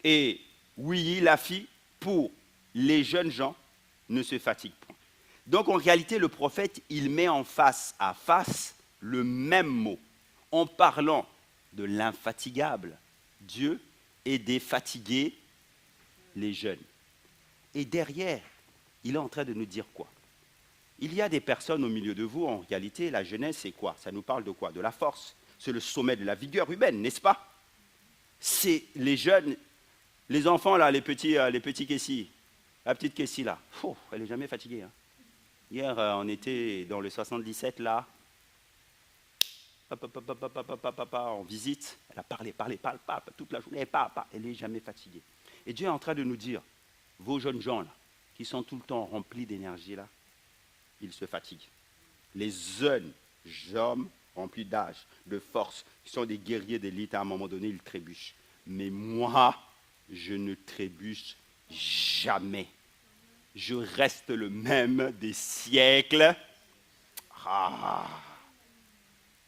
et oui, la fille pour les jeunes gens ne se fatiguent point. Donc en réalité, le prophète, il met en face à face le même mot, en parlant de l'infatigable Dieu et des fatigués, les jeunes. Et derrière, il est en train de nous dire quoi? Il y a des personnes au milieu de vous, en réalité, la jeunesse, c'est quoi? Ça nous parle de quoi? De la force. C'est le sommet de la vigueur humaine, n'est-ce pas? C'est les jeunes, les enfants, là, les petits Kessie. La petite Kessie, là, elle n'est jamais fatiguée. Hein. Hier, on était dans le 77, là. En visite. Elle a parlé, toute la journée. Elle n'est jamais fatiguée. Et Dieu est en train de nous dire, vos jeunes gens, là, qui sont tout le temps remplis d'énergie, là, ils se fatiguent. Les jeunes hommes remplis d'âge, de force, qui sont des guerriers d'élite, à un moment donné, ils trébuchent. Mais moi, je ne trébuche jamais. Je reste le même des siècles.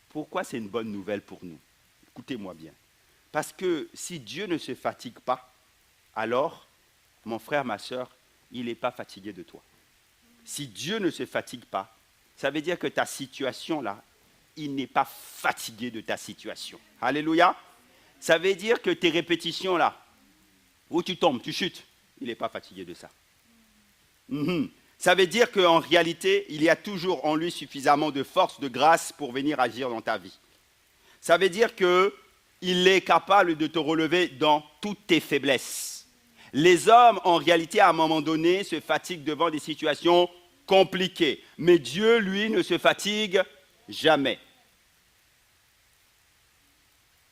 Pourquoi c'est une bonne nouvelle pour nous? Écoutez-moi bien. Parce que si Dieu ne se fatigue pas, alors, mon frère, ma soeur, il n'est pas fatigué de toi. Si Dieu ne se fatigue pas, ça veut dire que ta situation là, il n'est pas fatigué de ta situation. Alléluia. Ça veut dire que tes répétitions là, où tu tombes, tu chutes, il n'est pas fatigué de ça. Ça veut dire qu'en réalité, il y a toujours en lui suffisamment de force, de grâce pour venir agir dans ta vie. Ça veut dire qu'il est capable de te relever dans toutes tes faiblesses. Les hommes, en réalité, à un moment donné, se fatiguent devant des situations compliquées. Mais Dieu, lui, ne se fatigue jamais.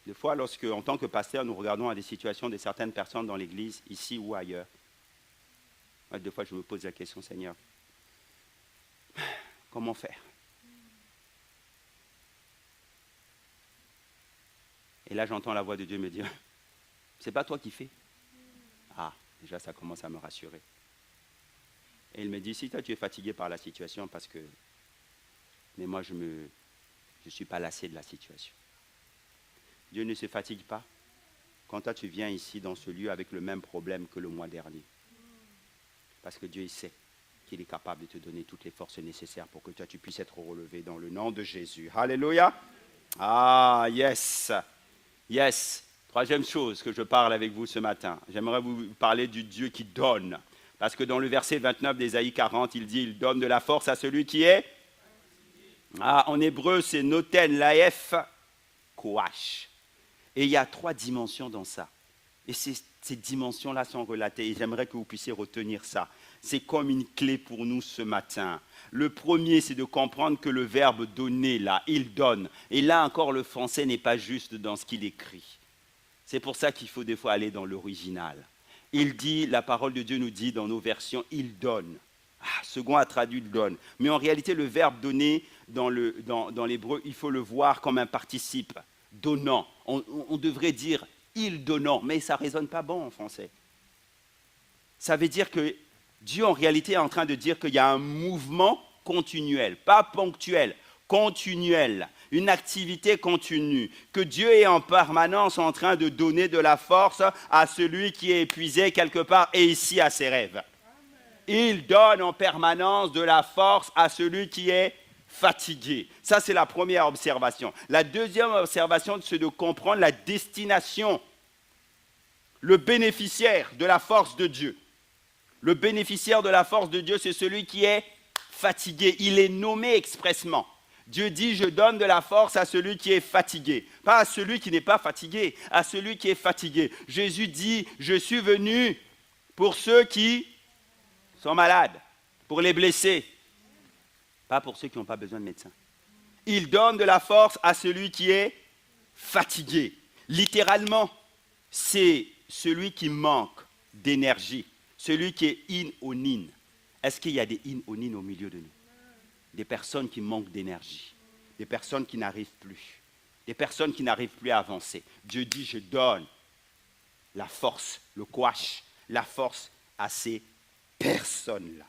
Des fois, lorsque, en tant que pasteur, nous regardons à des situations de certaines personnes dans l'église, ici ou ailleurs, des fois, je me pose la question, Seigneur, comment faire? Et là, j'entends la voix de Dieu me dire, c'est pas toi qui fais. Déjà, ça commence à me rassurer. Et il me dit, si toi, tu es fatigué par la situation, parce que... Mais moi, je ne suis pas lassé de la situation. Dieu ne se fatigue pas quand toi, tu viens ici, dans ce lieu, avec le même problème que le mois dernier. Parce que Dieu, il sait qu'il est capable de te donner toutes les forces nécessaires pour que toi, tu puisses être relevé dans le nom de Jésus. Alléluia. Yes. Yes. Troisième chose que je parle avec vous ce matin, j'aimerais vous parler du Dieu qui donne. Parce que dans le verset 29 d'Ésaïe 40, il dit, il donne de la force à celui qui est... en hébreu, c'est noten, laef, koach. Et il y a 3 dimensions dans ça. Et ces dimensions-là sont relatées. Et j'aimerais que vous puissiez retenir ça. C'est comme une clé pour nous ce matin. Le premier, c'est de comprendre que le verbe donner, là, il donne. Et là encore, le français n'est pas juste dans ce qu'il écrit. C'est pour ça qu'il faut des fois aller dans l'original. Il dit, la parole de Dieu nous dit dans nos versions, il donne. Second a traduit donne. Mais en réalité, le verbe donner, dans l'hébreu, il faut le voir comme un participe, donnant. On devrait dire il donnant, mais ça ne résonne pas bon en français. Ça veut dire que Dieu, en réalité, est en train de dire qu'il y a un mouvement continuel, pas ponctuel, continuel, une activité continue, que Dieu est en permanence en train de donner de la force à celui qui est épuisé quelque part et ici à ses rêves. Il donne en permanence de la force à celui qui est fatigué. Ça, c'est la première observation. La deuxième observation, c'est de comprendre la destination, le bénéficiaire de la force de Dieu. Le bénéficiaire de la force de Dieu, c'est celui qui est fatigué. Il est nommé expressement. Dieu dit, je donne de la force à celui qui est fatigué. Pas à celui qui n'est pas fatigué, à celui qui est fatigué. Jésus dit, je suis venu pour ceux qui sont malades, pour les blessés, pas pour ceux qui n'ont pas besoin de médecin. Il donne de la force à celui qui est fatigué. Littéralement, c'est celui qui manque d'énergie, celui qui est in ou nin. Est-ce qu'il y a des in ou nin au milieu de nous? Des personnes qui manquent d'énergie, des personnes qui n'arrivent plus, des personnes qui n'arrivent plus à avancer. Dieu dit, je donne la force, le courage, la force à ces personnes-là.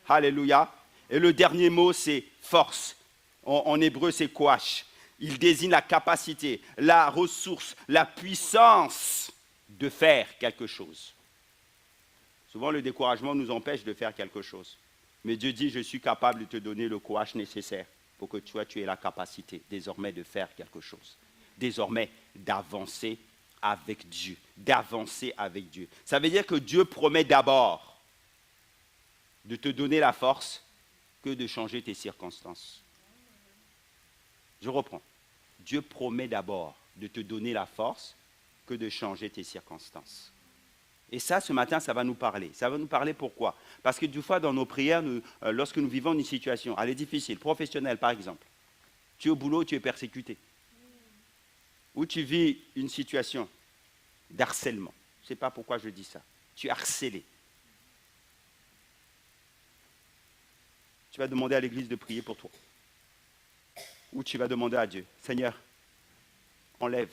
Alléluia. Et le dernier mot, c'est force. En hébreu, c'est courage. Il désigne la capacité, la ressource, la puissance de faire quelque chose. Souvent, le découragement nous empêche de faire quelque chose. Mais Dieu dit, je suis capable de te donner le courage nécessaire pour que toi, tu aies la capacité désormais de faire quelque chose. Désormais, d'avancer avec Dieu. D'avancer avec Dieu. Ça veut dire que Dieu promet d'abord de te donner la force que de changer tes circonstances. Je reprends. Dieu promet d'abord de te donner la force que de changer tes circonstances. Et ça, ce matin, ça va nous parler. Ça va nous parler pourquoi? Parce que des fois, dans nos prières, lorsque nous vivons une situation, elle est difficile, professionnelle par exemple. Tu es au boulot, tu es persécuté. Ou tu vis une situation d'harcèlement. Je ne sais pas pourquoi je dis ça. Tu es harcelé. Tu vas demander à l'église de prier pour toi. Ou tu vas demander à Dieu, Seigneur, enlève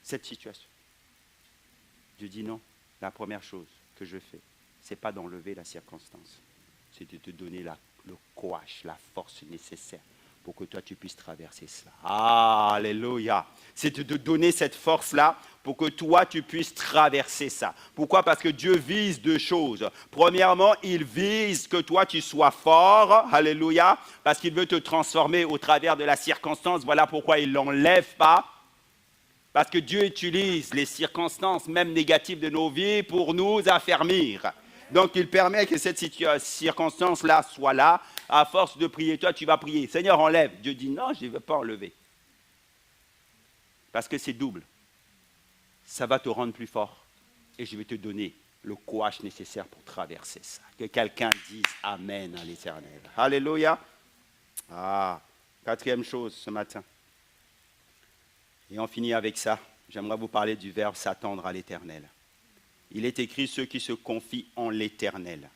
cette situation. Dieu dit non. La première chose que je fais, ce n'est pas d'enlever la circonstance, c'est de te donner le courage, la force nécessaire pour que toi tu puisses traverser cela. Alléluia. C'est de te donner cette force-là pour que toi tu puisses traverser ça. Pourquoi? Parce que Dieu vise deux choses. Premièrement, il vise que toi tu sois fort. Alléluia. Parce qu'il veut te transformer au travers de la circonstance. Voilà pourquoi il ne l'enlève pas. Parce que Dieu utilise les circonstances, même négatives de nos vies, pour nous affermir. Donc, il permet que cette circonstance-là soit là. À force de prier, toi, tu vas prier. Seigneur, enlève. Dieu dit, non, je ne veux pas enlever. Parce que c'est double. Ça va te rendre plus fort. Et je vais te donner le courage nécessaire pour traverser ça. Que quelqu'un dise Amen à l'Éternel. Alléluia. Quatrième chose ce matin. Et on finit avec ça. J'aimerais vous parler du verbe s'attendre à l'Éternel. Il est écrit ceux qui se confient en l'Éternel.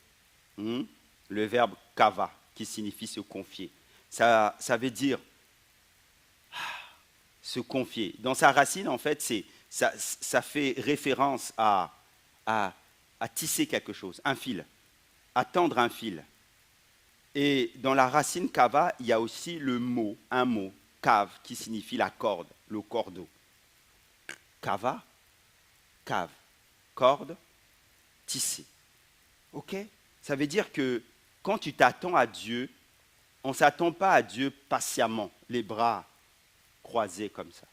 Le verbe kava, qui signifie se confier. Ça veut dire se confier. Dans sa racine, en fait, ça fait référence à tisser quelque chose, un fil, à tendre un fil. Et dans la racine kava, il y a aussi un mot, cave, qui signifie la corde, le cordeau. Kava, cave, corde, tisser. Ok? Ça veut dire que quand tu t'attends à Dieu, on ne s'attend pas à Dieu patiemment, les bras croisés comme ça.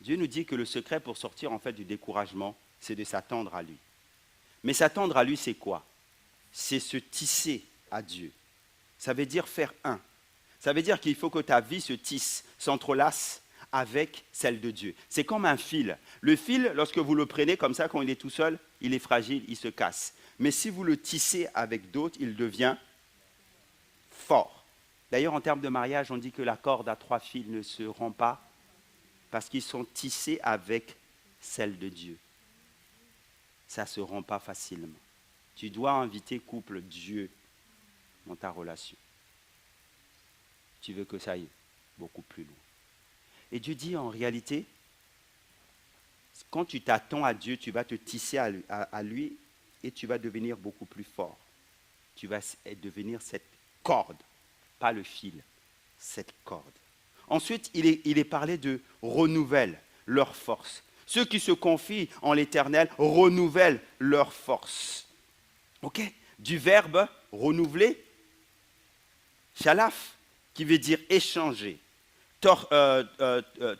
Dieu nous dit que le secret pour sortir en fait du découragement, c'est de s'attendre à lui. Mais s'attendre à lui, c'est quoi? C'est se tisser à Dieu. Ça veut dire faire un. Ça veut dire qu'il faut que ta vie se tisse, s'entrelace avec celle de Dieu. C'est comme un fil. Le fil, lorsque vous le prenez comme ça, quand il est tout seul, il est fragile, il se casse. Mais si vous le tissez avec d'autres, il devient fort. D'ailleurs, en termes de mariage, on dit que la corde à 3 fils ne se rompt pas parce qu'ils sont tissés avec celle de Dieu. Ça ne se rompt pas facilement. Tu dois inviter couple Dieu dans ta relation. Tu veux que ça aille beaucoup plus loin. Et Dieu dit en réalité, quand tu t'attends à Dieu, tu vas te tisser à lui et tu vas devenir beaucoup plus fort. Tu vas devenir cette corde, pas le fil, cette corde. Ensuite, il est parlé de renouvelle leur force. Ceux qui se confient en l'Éternel renouvellent leur force. Ok? Du verbe renouveler, shalaf, qui veut dire échanger,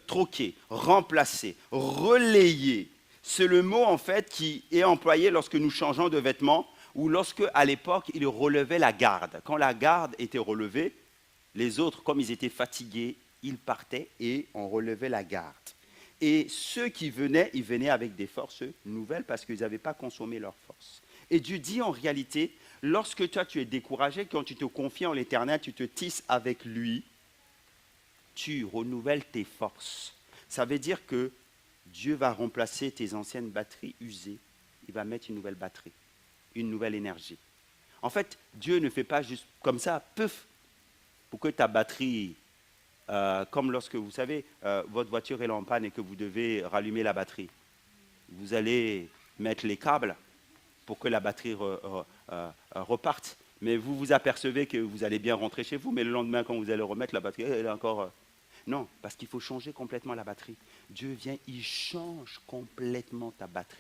troquer, remplacer, relayer. C'est le mot en fait qui est employé lorsque nous changeons de vêtements ou lorsque à l'époque ils relevaient la garde. Quand la garde était relevée, les autres, comme ils étaient fatigués, ils partaient et on relevait la garde. Et ceux qui venaient, ils venaient avec des forces nouvelles parce qu'ils n'avaient pas consommé leurs forces. Et Dieu dit en réalité, lorsque toi tu es découragé, quand tu te confies en l'Éternel, tu te tisses avec lui, tu renouvelles tes forces. Ça veut dire que Dieu va remplacer tes anciennes batteries usées. Il va mettre une nouvelle batterie, une nouvelle énergie. En fait, Dieu ne fait pas juste comme ça, peuf, pour que ta batterie, comme lorsque vous savez, votre voiture est en panne et que vous devez rallumer la batterie. Vous allez mettre les câbles pour que la batterie reparte. Mais vous vous apercevez que vous allez bien rentrer chez vous, mais le lendemain, quand vous allez remettre la batterie, elle est encore... Non, parce qu'il faut changer complètement la batterie. Dieu vient, il change complètement ta batterie.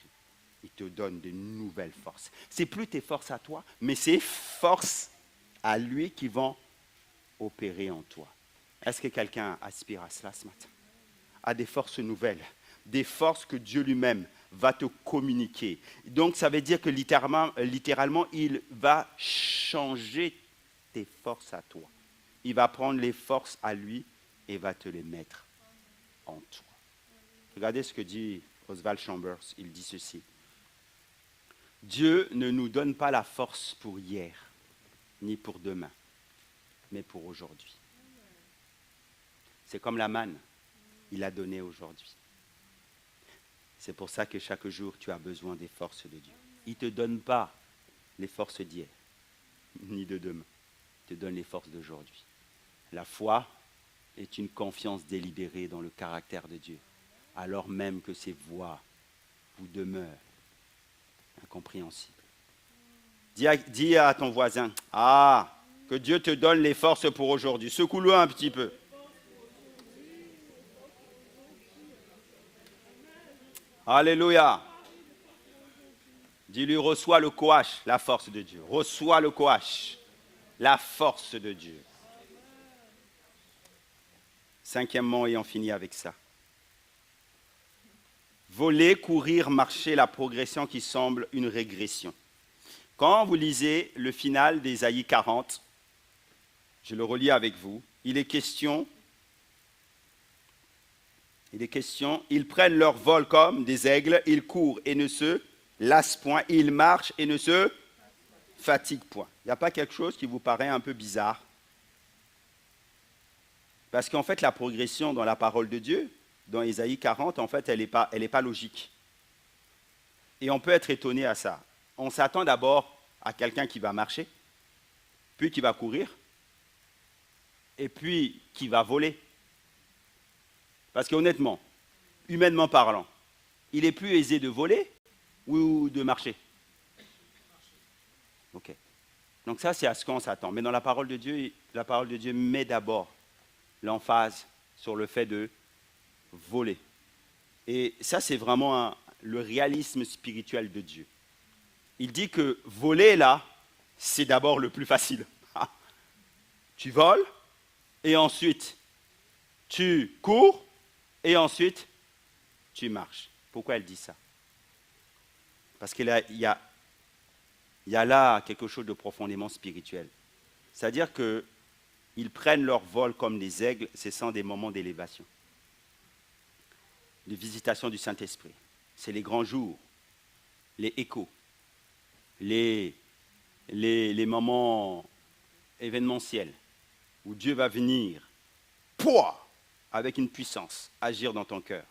Il te donne de nouvelles forces. C'est plus tes forces à toi, mais c'est forces à lui qui vont opérer en toi. Est-ce que quelqu'un aspire à cela ce matin? À des forces nouvelles, des forces que Dieu lui-même va te communiquer. Donc ça veut dire que littéralement, il va changer tes forces à toi. Il va prendre les forces à lui et va te les mettre en toi. Regardez ce que dit Oswald Chambers. Il dit ceci. Dieu ne nous donne pas la force pour hier, ni pour demain, mais pour aujourd'hui. C'est comme la manne, il a donné aujourd'hui. C'est pour ça que chaque jour, tu as besoin des forces de Dieu. Il ne te donne pas les forces d'hier, ni de demain. Il te donne les forces d'aujourd'hui. La foi est une confiance délibérée dans le caractère de Dieu, alors même que ses voies vous demeurent incompréhensibles. Dis à ton voisin, que Dieu te donne les forces pour aujourd'hui. Secoue-le un petit peu. Alléluia. Dis-lui, reçois le coach, la force de Dieu. Reçois le coach, la force de Dieu. Cinquièmement, et on finit avec ça. Voler, courir, marcher, la progression qui semble une régression. Quand vous lisez le final d'Ésaïe 40, je le relis avec vous, il est question, ils prennent leur vol comme des aigles, ils courent et ne se lassent point, ils marchent et ne se fatiguent point. Il n'y a pas quelque chose qui vous paraît un peu bizarre? Parce qu'en fait, la progression dans la parole de Dieu, dans Ésaïe 40, en fait, elle n'est pas logique. Et on peut être étonné à ça. On s'attend d'abord à quelqu'un qui va marcher, puis qui va courir, et puis qui va voler. Parce qu'honnêtement, humainement parlant, il est plus aisé de voler ou de marcher? Ok. Donc ça, c'est à ce qu'on s'attend. Mais dans la parole de Dieu met d'abord l'emphase sur le fait de voler. Et ça, c'est vraiment le réalisme spirituel de Dieu. Il dit que voler, là, c'est d'abord le plus facile. Tu voles, et ensuite, tu cours, et ensuite, tu marches. Pourquoi elle dit ça? Parce qu'il y a là quelque chose de profondément spirituel. C'est-à-dire qu'ils prennent leur vol comme des aigles, ce sont des moments d'élévation. Les visitations du Saint-Esprit. C'est les grands jours, les échos, les moments événementiels où Dieu va venir, avec une puissance, agir dans ton cœur.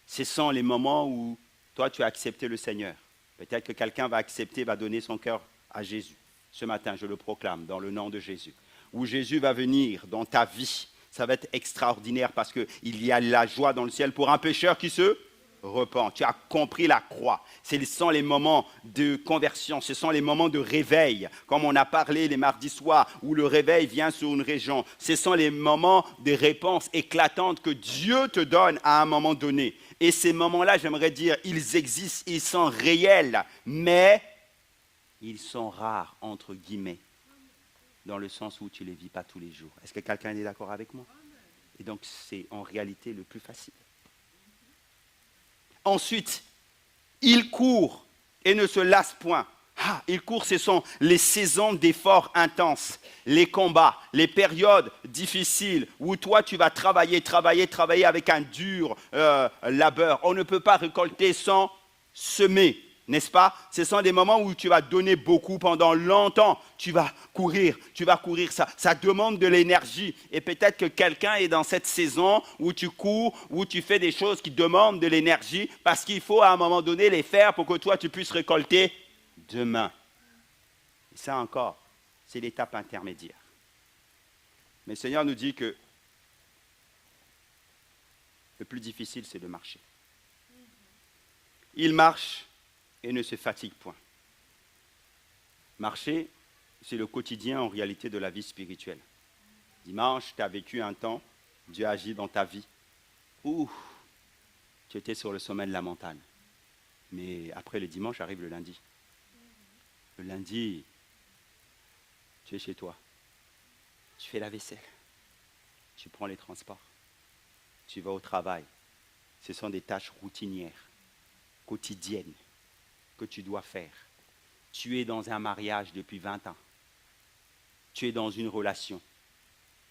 Ce sont les moments où toi, tu as accepté le Seigneur. Peut-être que quelqu'un va accepter, va donner son cœur à Jésus. Ce matin, je le proclame dans le nom de Jésus. Où Jésus va venir dans ta vie. Ça va être extraordinaire parce qu'il y a la joie dans le ciel pour un pécheur qui se repent. Tu as compris la croix. Ce sont les moments de conversion, ce sont les moments de réveil, comme on a parlé les mardis soirs, où le réveil vient sur une région. Ce sont les moments de réponse éclatantes que Dieu te donne à un moment donné. Et ces moments-là, j'aimerais dire, ils existent, ils sont réels, mais ils sont rares, entre guillemets, dans le sens où tu ne les vis pas tous les jours. Est-ce que quelqu'un est d'accord avec moi? Et donc, c'est en réalité le plus facile. Ensuite, il court et ne se lasse point. Il court, ce sont les saisons d'efforts intenses, les combats, les périodes difficiles où toi tu vas travailler avec un dur labeur. On ne peut pas récolter sans semer, N'est-ce pas? Ce sont des moments où tu vas donner beaucoup pendant longtemps. Tu vas courir. Ça demande de l'énergie. Et peut-être que quelqu'un est dans cette saison où tu cours, où tu fais des choses qui demandent de l'énergie parce qu'il faut à un moment donné les faire pour que toi, tu puisses récolter demain. Et ça encore, c'est l'étape intermédiaire. Mais le Seigneur nous dit que le plus difficile, c'est de marcher. Il marche et ne se fatigue point. Marcher, c'est le quotidien en réalité de la vie spirituelle. Dimanche, tu as vécu un temps, Dieu agit dans ta vie. Ouh, tu étais sur le sommet de la montagne. Mais après le dimanche, arrive le lundi. Le lundi, tu es chez toi. Tu fais la vaisselle. Tu prends les transports. Tu vas au travail. Ce sont des tâches routinières, quotidiennes, que tu dois faire. Tu es dans un mariage depuis 20 ans. Tu es dans une relation,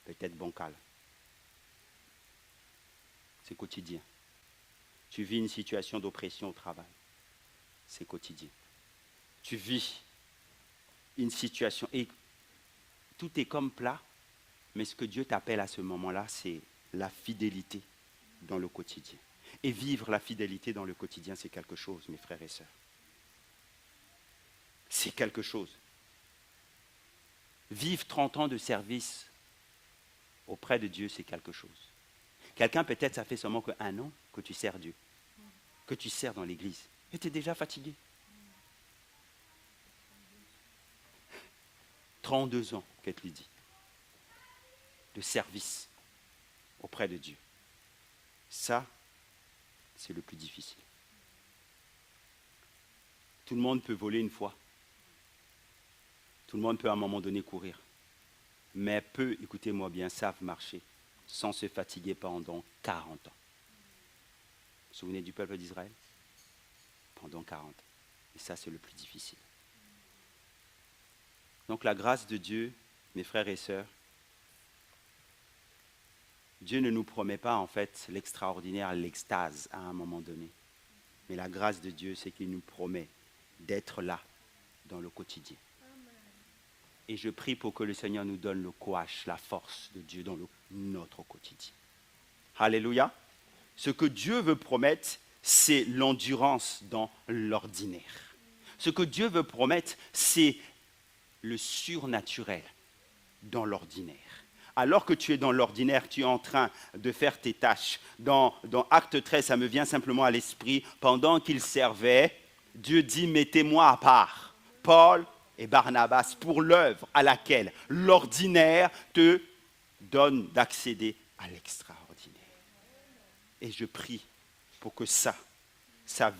peut-être bancale. C'est quotidien. Tu vis une situation d'oppression au travail. C'est quotidien. Tu vis une situation et tout est comme plat, mais ce que Dieu t'appelle à ce moment-là, c'est la fidélité dans le quotidien. Et vivre la fidélité dans le quotidien, c'est quelque chose, mes frères et sœurs. C'est quelque chose. Vivre 30 ans de service auprès de Dieu, c'est quelque chose. Quelqu'un, peut-être, ça fait seulement qu'un an que tu sers Dieu, que tu sers dans l'église. Et tu es déjà fatigué. 32 ans, qu'elle lui dit, de service auprès de Dieu. Ça, c'est le plus difficile. Tout le monde peut voler une fois. Tout le monde peut à un moment donné courir. Mais peu, écoutez-moi bien, savent marcher sans se fatiguer pendant 40 ans. Vous vous souvenez du peuple d'Israël? Pendant 40 ans. Et ça, c'est le plus difficile. Donc la grâce de Dieu, mes frères et sœurs, Dieu ne nous promet pas en fait l'extraordinaire, l'extase à un moment donné. Mais la grâce de Dieu, c'est qu'il nous promet d'être là dans le quotidien. Et je prie pour que le Seigneur nous donne le courage, la force de Dieu dans notre quotidien. Alléluia. Ce que Dieu veut promettre, c'est l'endurance dans l'ordinaire. Ce que Dieu veut promettre, c'est le surnaturel dans l'ordinaire. Alors que tu es dans l'ordinaire, tu es en train de faire tes tâches. Dans Acte 13, ça me vient simplement à l'esprit, pendant qu'ils servaient, Dieu dit, mettez-moi à part Paul et Barnabas pour l'œuvre à laquelle l'ordinaire te donne d'accéder à l'extraordinaire. Et je prie pour que ça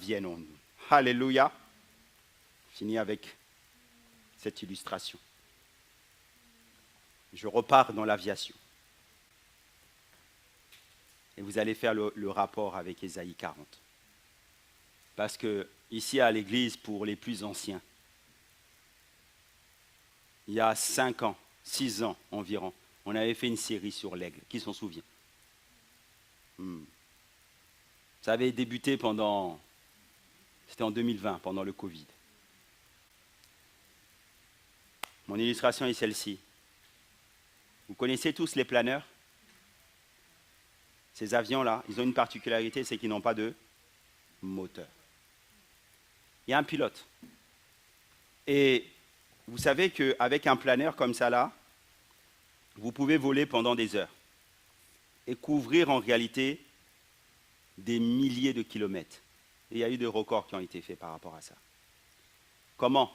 vienne en nous. Alléluia. Fini avec cette illustration. Je repars dans l'aviation. Et vous allez faire le rapport avec Ésaïe 40. Parce que ici à l'église, pour les plus anciens, il y a 5 ans, 6 ans environ, on avait fait une série sur l'aigle. Qui s'en souvient? Ça avait débuté c'était en 2020, pendant le Covid. Mon illustration est celle-ci. Vous connaissez tous les planeurs? Ces avions-là, ils ont une particularité, c'est qu'ils n'ont pas de moteur. Il y a un pilote. Et vous savez qu'avec un planeur comme ça là, vous pouvez voler pendant des heures et couvrir en réalité des milliers de kilomètres. Et il y a eu des records qui ont été faits par rapport à ça. Comment?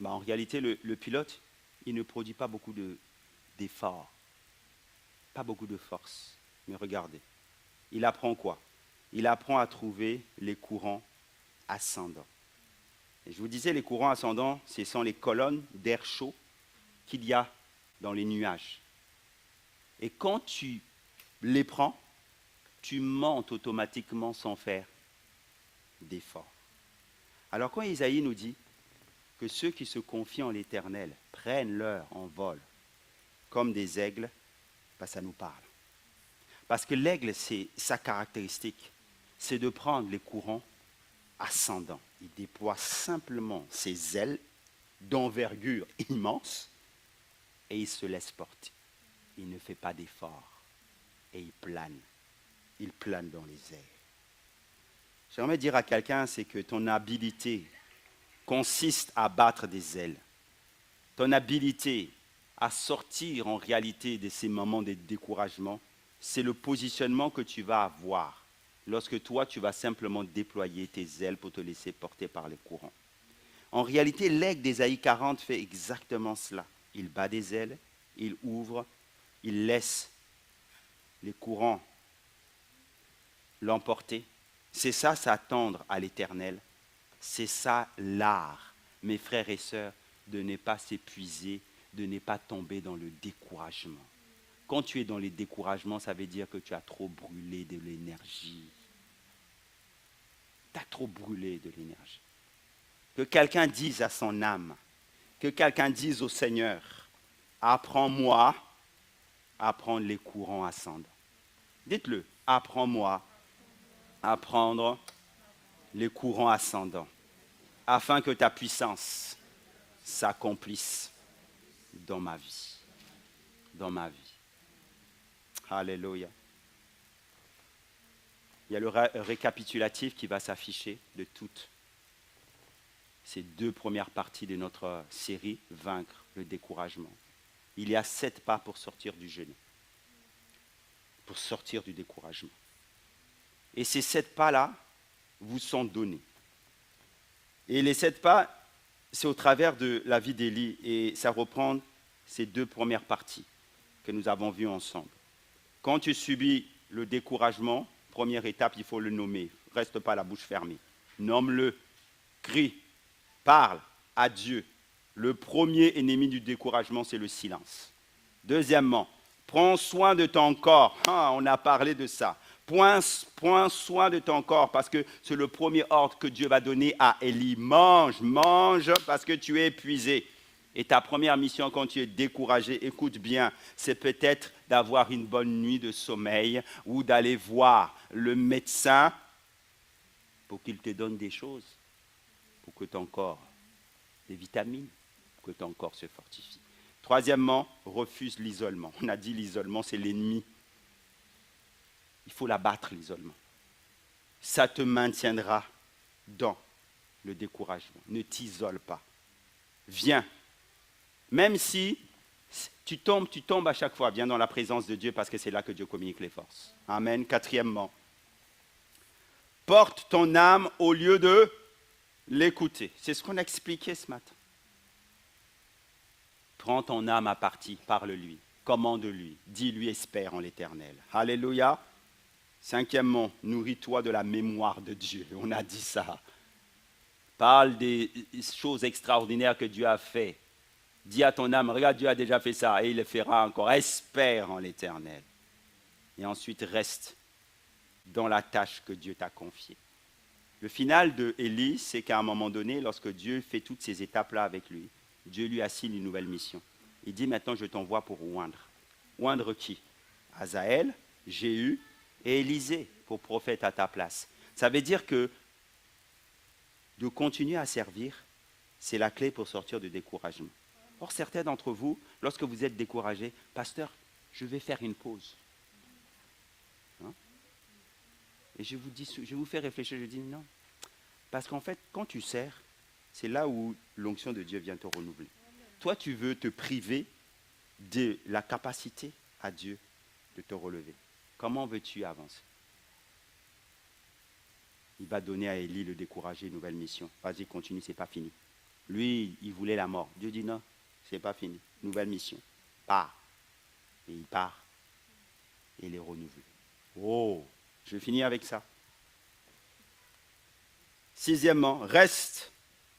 En réalité, le pilote, il ne produit pas beaucoup d'efforts, pas beaucoup de force. Mais regardez, il apprend quoi? Il apprend à trouver les courants ascendants. Et je vous disais, les courants ascendants, ce sont les colonnes d'air chaud qu'il y a dans les nuages. Et quand tu les prends, tu montes automatiquement sans faire d'effort. Alors quand Isaïe nous dit que ceux qui se confient en l'Éternel prennent leur envol comme des aigles, ça nous parle. Parce que l'aigle, c'est sa caractéristique, c'est de prendre les courants ascendants. Il déploie simplement ses ailes d'envergure immense et il se laisse porter. Il ne fait pas d'effort et il plane. Il plane dans les airs. J'aimerais dire à quelqu'un, c'est que ton habilité consiste à battre des ailes. Ton habilité à sortir en réalité de ces moments de découragement, c'est le positionnement que tu vas avoir lorsque toi, tu vas simplement déployer tes ailes pour te laisser porter par les courants. En réalité, l'aigle d'Ésaïe 40 fait exactement cela. Il bat des ailes, il ouvre, il laisse les courants l'emporter. C'est ça, s'attendre à l'Éternel. C'est ça l'art, mes frères et sœurs, de ne pas s'épuiser, de ne pas tomber dans le découragement. Quand tu es dans le découragement, ça veut dire que tu as trop brûlé de l'énergie. Tu as trop brûlé de l'énergie. Que quelqu'un dise à son âme, que quelqu'un dise au Seigneur, apprends-moi à prendre les courants ascendants. Dites-le, apprends-moi à prendre les courants ascendants, afin que ta puissance s'accomplisse dans ma vie. Dans ma vie. Alléluia. Il y a le récapitulatif qui va s'afficher de toutes ces 2 premières parties de notre série, Vaincre le découragement. Il y a 7 pas pour sortir du jeûne, pour sortir du découragement. Et ces 7 pas-là vous sont donnés. Et les 7 pas, c'est au travers de la vie d'Élie, et ça reprend ces 2 premières parties que nous avons vues ensemble. Quand tu subis le découragement, première étape, il faut le nommer. Reste pas la bouche fermée. Nomme-le, crie, parle à Dieu. Le premier ennemi du découragement, c'est le silence. Deuxièmement, prends soin de ton corps. On a parlé de ça. Prends soin de ton corps parce que c'est le premier ordre que Dieu va donner à Élie. Mange, mange parce que tu es épuisé. Et ta première mission quand tu es découragé, écoute bien, c'est peut-être d'avoir une bonne nuit de sommeil ou d'aller voir le médecin pour qu'il te donne des choses, pour que ton corps, des vitamines, pour que ton corps se fortifie. Troisièmement, refuse l'isolement. On a dit l'isolement, c'est l'ennemi. Il faut l'abattre, l'isolement. Ça te maintiendra dans le découragement. Ne t'isole pas. Viens. Même si tu tombes à chaque fois. Viens dans la présence de Dieu parce que c'est là que Dieu communique les forces. Amen. Quatrièmement, porte ton âme au lieu de l'écouter. C'est ce qu'on a expliqué ce matin. Prends ton âme à partie, parle-lui, commande-lui, dis-lui espère en l'Éternel. Alléluia. Cinquièmement, nourris-toi de la mémoire de Dieu. On a dit ça. Parle des choses extraordinaires que Dieu a fait. Dis à ton âme, regarde, Dieu a déjà fait ça et il le fera encore. Espère en l'Éternel. Et ensuite, reste dans la tâche que Dieu t'a confiée. Le final de Élie, c'est qu'à un moment donné, lorsque Dieu fait toutes ces étapes-là avec lui, Dieu lui assigne une nouvelle mission. Il dit, maintenant, je t'envoie pour oindre. Oindre qui? Azaël, Jéhu et Élisée pour prophète à ta place. Ça veut dire que de continuer à servir, c'est la clé pour sortir du découragement. Or, certains d'entre vous, lorsque vous êtes découragés, pasteur, je vais faire une pause. Hein? Et je vous fais réfléchir, je dis non. Parce qu'en fait, quand tu sers, c'est là où l'onction de Dieu vient te renouveler. Toi, tu veux te priver de la capacité à Dieu de te relever. Comment veux-tu avancer? Il va donner à Élie le décourager, une nouvelle mission. Vas-y, continue, c'est pas fini. Lui, il voulait la mort. Dieu dit non, c'est pas fini. Nouvelle mission. Pars. Et il part. Et il est renouvelé. Oh, je vais finir avec ça. Sixièmement, reste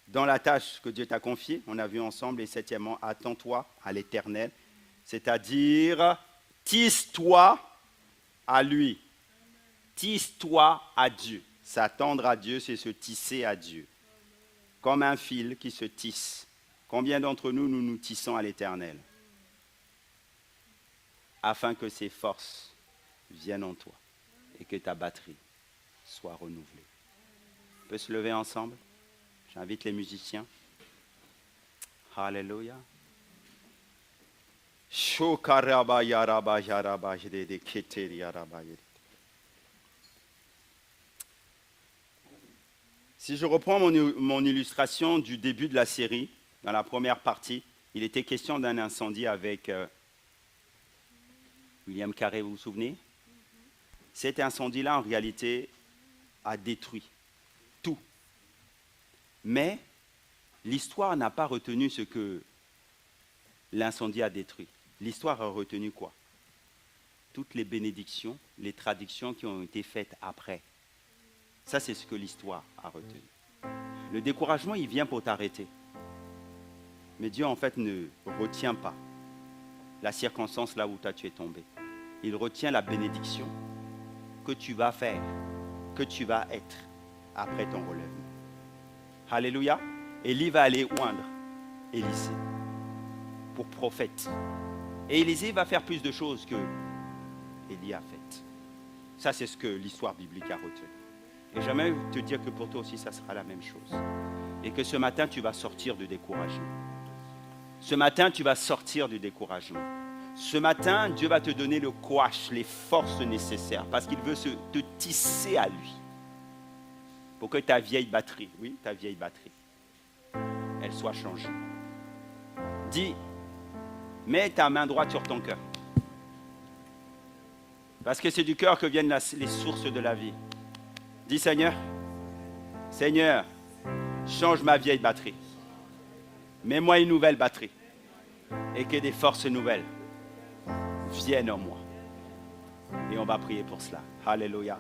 dans la tâche que Dieu t'a confiée. On a vu ensemble. Et septièmement, attends-toi à l'Éternel. C'est-à-dire, tisse-toi à lui. Tisse-toi à Dieu. S'attendre à Dieu, c'est se tisser à Dieu. Comme un fil qui se tisse. Combien d'entre nous, nous nous tissons à l'Éternel? Afin que ses forces viennent en toi et que ta batterie soit renouvelée. On peut se lever ensemble? J'invite les musiciens. Alléluia. Si je reprends mon illustration du début de la série, dans la première partie, il était question d'un incendie avec William Carey, vous vous souvenez? Cet incendie-là, en réalité, a détruit tout. Mais l'histoire n'a pas retenu ce que l'incendie a détruit. L'histoire a retenu quoi? Toutes les bénédictions, les traductions qui ont été faites après. Ça, c'est ce que l'histoire a retenu. Le découragement, il vient pour t'arrêter. Mais Dieu, en fait, ne retient pas la circonstance là où toi tu es tombé. Il retient la bénédiction que tu vas faire, que tu vas être après ton relèvement. Alléluia. Élie va aller oindre Élisée pour prophète. Et Élisée va faire plus de choses que Élie a faites. Ça, c'est ce que l'histoire biblique a retenu. Et j'aimerais te dire que pour toi aussi, ça sera la même chose. Et que ce matin, tu vas sortir du découragement. Ce matin, tu vas sortir du découragement. Ce matin, Dieu va te donner le courage, les forces nécessaires, parce qu'il veut te tisser à lui. Pour que ta vieille batterie, oui, ta vieille batterie, elle soit changée. Dis, mets ta main droite sur ton cœur. Parce que c'est du cœur que viennent les sources de la vie. Dis, Seigneur, Seigneur, change ma vieille batterie. Mets-moi une nouvelle batterie. Et que des forces nouvelles viennent en moi. Et on va prier pour cela. Alléluia.